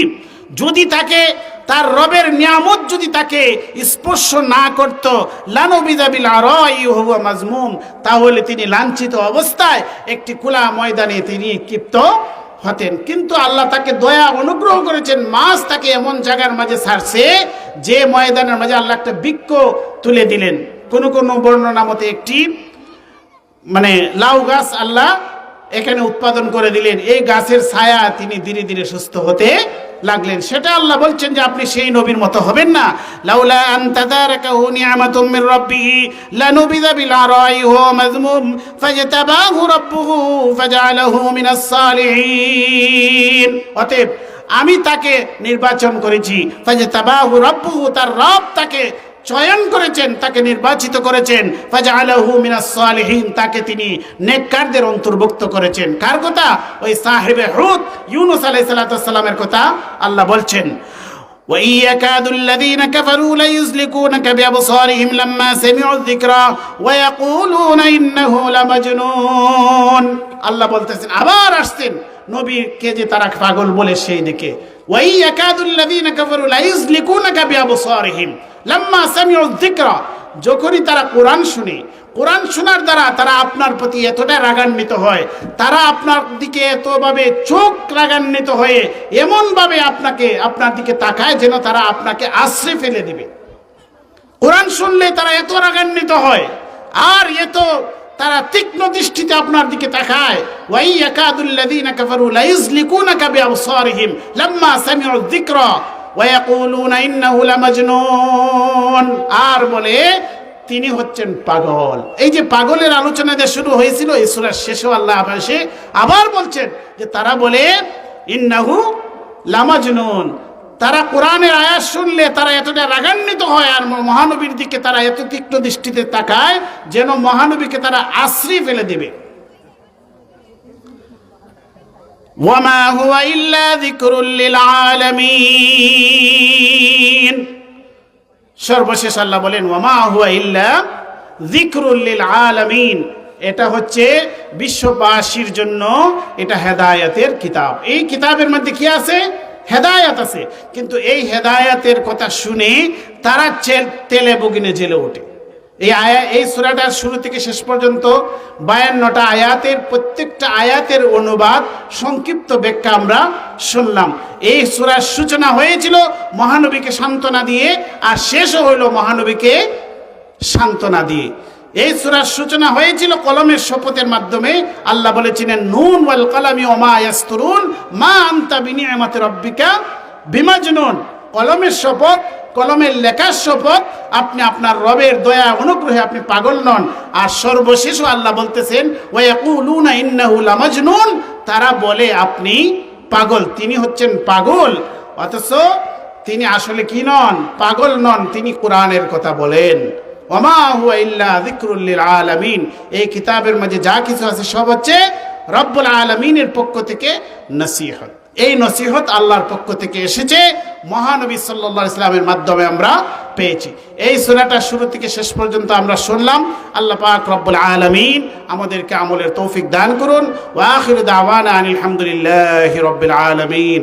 B: যদি তাকে তার রবের নিয়ামত যদি তাকে স্পর্শ না করত, লানুবিযা বিল আরাই ওয়া হুয়া মাযমুম, তাহলে তিনি লাঞ্ছিত অবস্থায় একটি খোলা ময়দানে তিনি ক্ষিপ্ত হতেন। কিন্তু আল্লাহ তাকে দয়া অনুগ্রহ করেছেন, মাছ তাকে এমন জায়গার মাঝে ছাড়ছে যে ময়দানের মাঝে আল্লাহ একটা বৃক্ষ তুলে দিলেন। কোন কোন বর্ণনা মতে একটি লাউ গাছ আল্লাহ এখানে উৎপাদন করে দিলেন। এই গাছের ছায়া তিনি ধীরে ধীরে সুস্থ হতে লাগলেন। সেটা আল্লাহ বলছেন যে আপনি সেই নবীর মতো হবেন না। লাউলা আন তাদারাকাহু নি'মাতুম মির রাব্বিহি লানুবিযা বিল আরাই ওয়া হুয়া মাযমুম ফাজতাবাহু রাব্বুহু ফাজআলাহু মিনাস সালিহিন। অতএব আমি তাকে নির্বাচন করেছি, ফাজতাবাহু রাব্বুহু, তার রব তাকে চয়ন করেছেন, তাকে নির্বাচিত করেছেন, ফাজআলাহু মিনাস সালিহিন, তাকে তিনি নেককারদের অন্তর্ভুক্ত করেছেন। কার কথা? ওই সাহিবে হুদ ইউনূস আলাইহিস সালাতু ওয়াস সালামের কথা আল্লাহ বলছেন। ওয়া ইয়াকাদুল লাযীনা কাফারু লায়ুযলিকুনাকা বিআবসারিহিম লাম্মা সামি'ু যিকরা ওয়া ইয়াকুলুনা ইন্নাহু লামাজনুন। আল্লাহ বলতেছেন, আবার আসছেন নবীকে যে তারা পাগল বলে সেই দিকে। ওয়া ইয়াকাদুল লাযীনা কাফারু লায়ুযলিকুনাকা বিআবসারিহিম লাম্মা সামি'ু যিকরা, যখনই তারা কোরআন শুনে, কোরআন শোনার দ্বারা তারা আপনার প্রতি এতটা রাগান্বিত হয়, তারা আপনার দিকে এতভাবে চোখ রাগান্বিত হয়ে এমনভাবে আপনার দিকে তাকায় যেন তারা আপনাকে আশ্রয় ফেলে দিবে। কোরআন শুনলে তারা এত রাগান্বিত হয় আর এত তারা তীক্ষ্ণ দৃষ্টিতে আপনার দিকে তাকায়। ওয়া ইয়াকাদুল লাযীনা কাফারু লায়ুযলিকুনাকা বিআবসারিহিম লাম্মা সামি'ু যিকরা ওয়া ইয়াকুলুনা ইন্নাহু লামাজনুন, আর বলে তিনি হচ্ছেন পাগল। এই যে পাগলের আলোচনা যে শুরু হয়েছিল এই সূরার শেষে আল্লাহ আবার বলছেন যে তারা বলে ইন্নাহু লামাজনুন, তারা কোরআনের আয়াত শুনলে তারা এতটা রাগান্বিত হয় আর মহানবীর দিকে তারা এত তীক্ষ্ণ দৃষ্টিতে তাকায় যেন মহানবীকে তারা আশ্রয় ফেলে দেবে। ওয়ামা হুয়া ইল্লা যিকরুল লিল আলামিন। সর্বশেষ আল্লাহ বলেন ওয়ামা হুয়া ইল্লা যিকরুল লিল আলামিন, এটা হচ্ছে বিশ্ববাসীর জন্য এটা হেদায়েতের কিতাব। এই কিতাবের মধ্যে কি আছে? হেদায়েত আছে। কিন্তু এই হেদায়েতের কথা শুনে তারা তেলে বগিনে জেলে ওঠে। এই সূরাটার শুরু থেকে শেষ পর্যন্ত 52টা আয়াতের প্রত্যেকটা আয়াতের অনুবাদ সংক্ষিপ্ত ব্যাখ্যা আমরা শুনলাম। এই সূরার সূচনা হয়েছিল মহানবীকে সান্ত্বনা দিয়ে আর শেষও হইল মহানবীকে সান্ত্বনা দিয়ে। এই সূরার সূচনা হয়েছিল কলমের শপথের মাধ্যমে। আল্লাহ বলেছিলেন নুন ওয়াল কলামি ওয়া মা ইয়াসতুরুন মা আনতা বিনিআমাতি রাব্বিকা বিমাজনুন। কলমের শপথ, কলমের লেখার শপথ, আপনি আপনার রবের দয়া অনুগ্রহে আপনি পাগল নন। আর সর্বশেষ আল্লাহ বলতেছেন ওয়া ইয়াকুলুনা ইন্নাহু লামাজনুন, তারা বলে আপনি পাগল, তিনি হচ্ছেন পাগল, অথচ তিনি আসলে কি নন? পাগল নন, তিনি কোরআনের কথা বলেন। ওয়ামা হুয়া ইল্লা যিকরুল লিল আলামিন। এই কিতাবের মধ্যে যা কিছু আছে সব হচ্ছে রব্বুল আলামিনের পক্ষ থেকে নসিহত। এই নসিহত আল্লাহর পক্ষ থেকে এসেছে, মহানবী সাল্লাল্লাহু আলাইহি ওয়াসাল্লামের মাধ্যমে আমরা পেয়েছি। এই সূরাটা শুরু থেকে শেষ পর্যন্ত আমরা শুনলাম। আল্লাহ পাক রব্বুল আলামিন আমাদেরকে আমলের তৌফিক দান করুন। ওয়া আখিরু দাওয়ানা আনিল হামদুলিল্লাহি রাব্বিল আলামিন।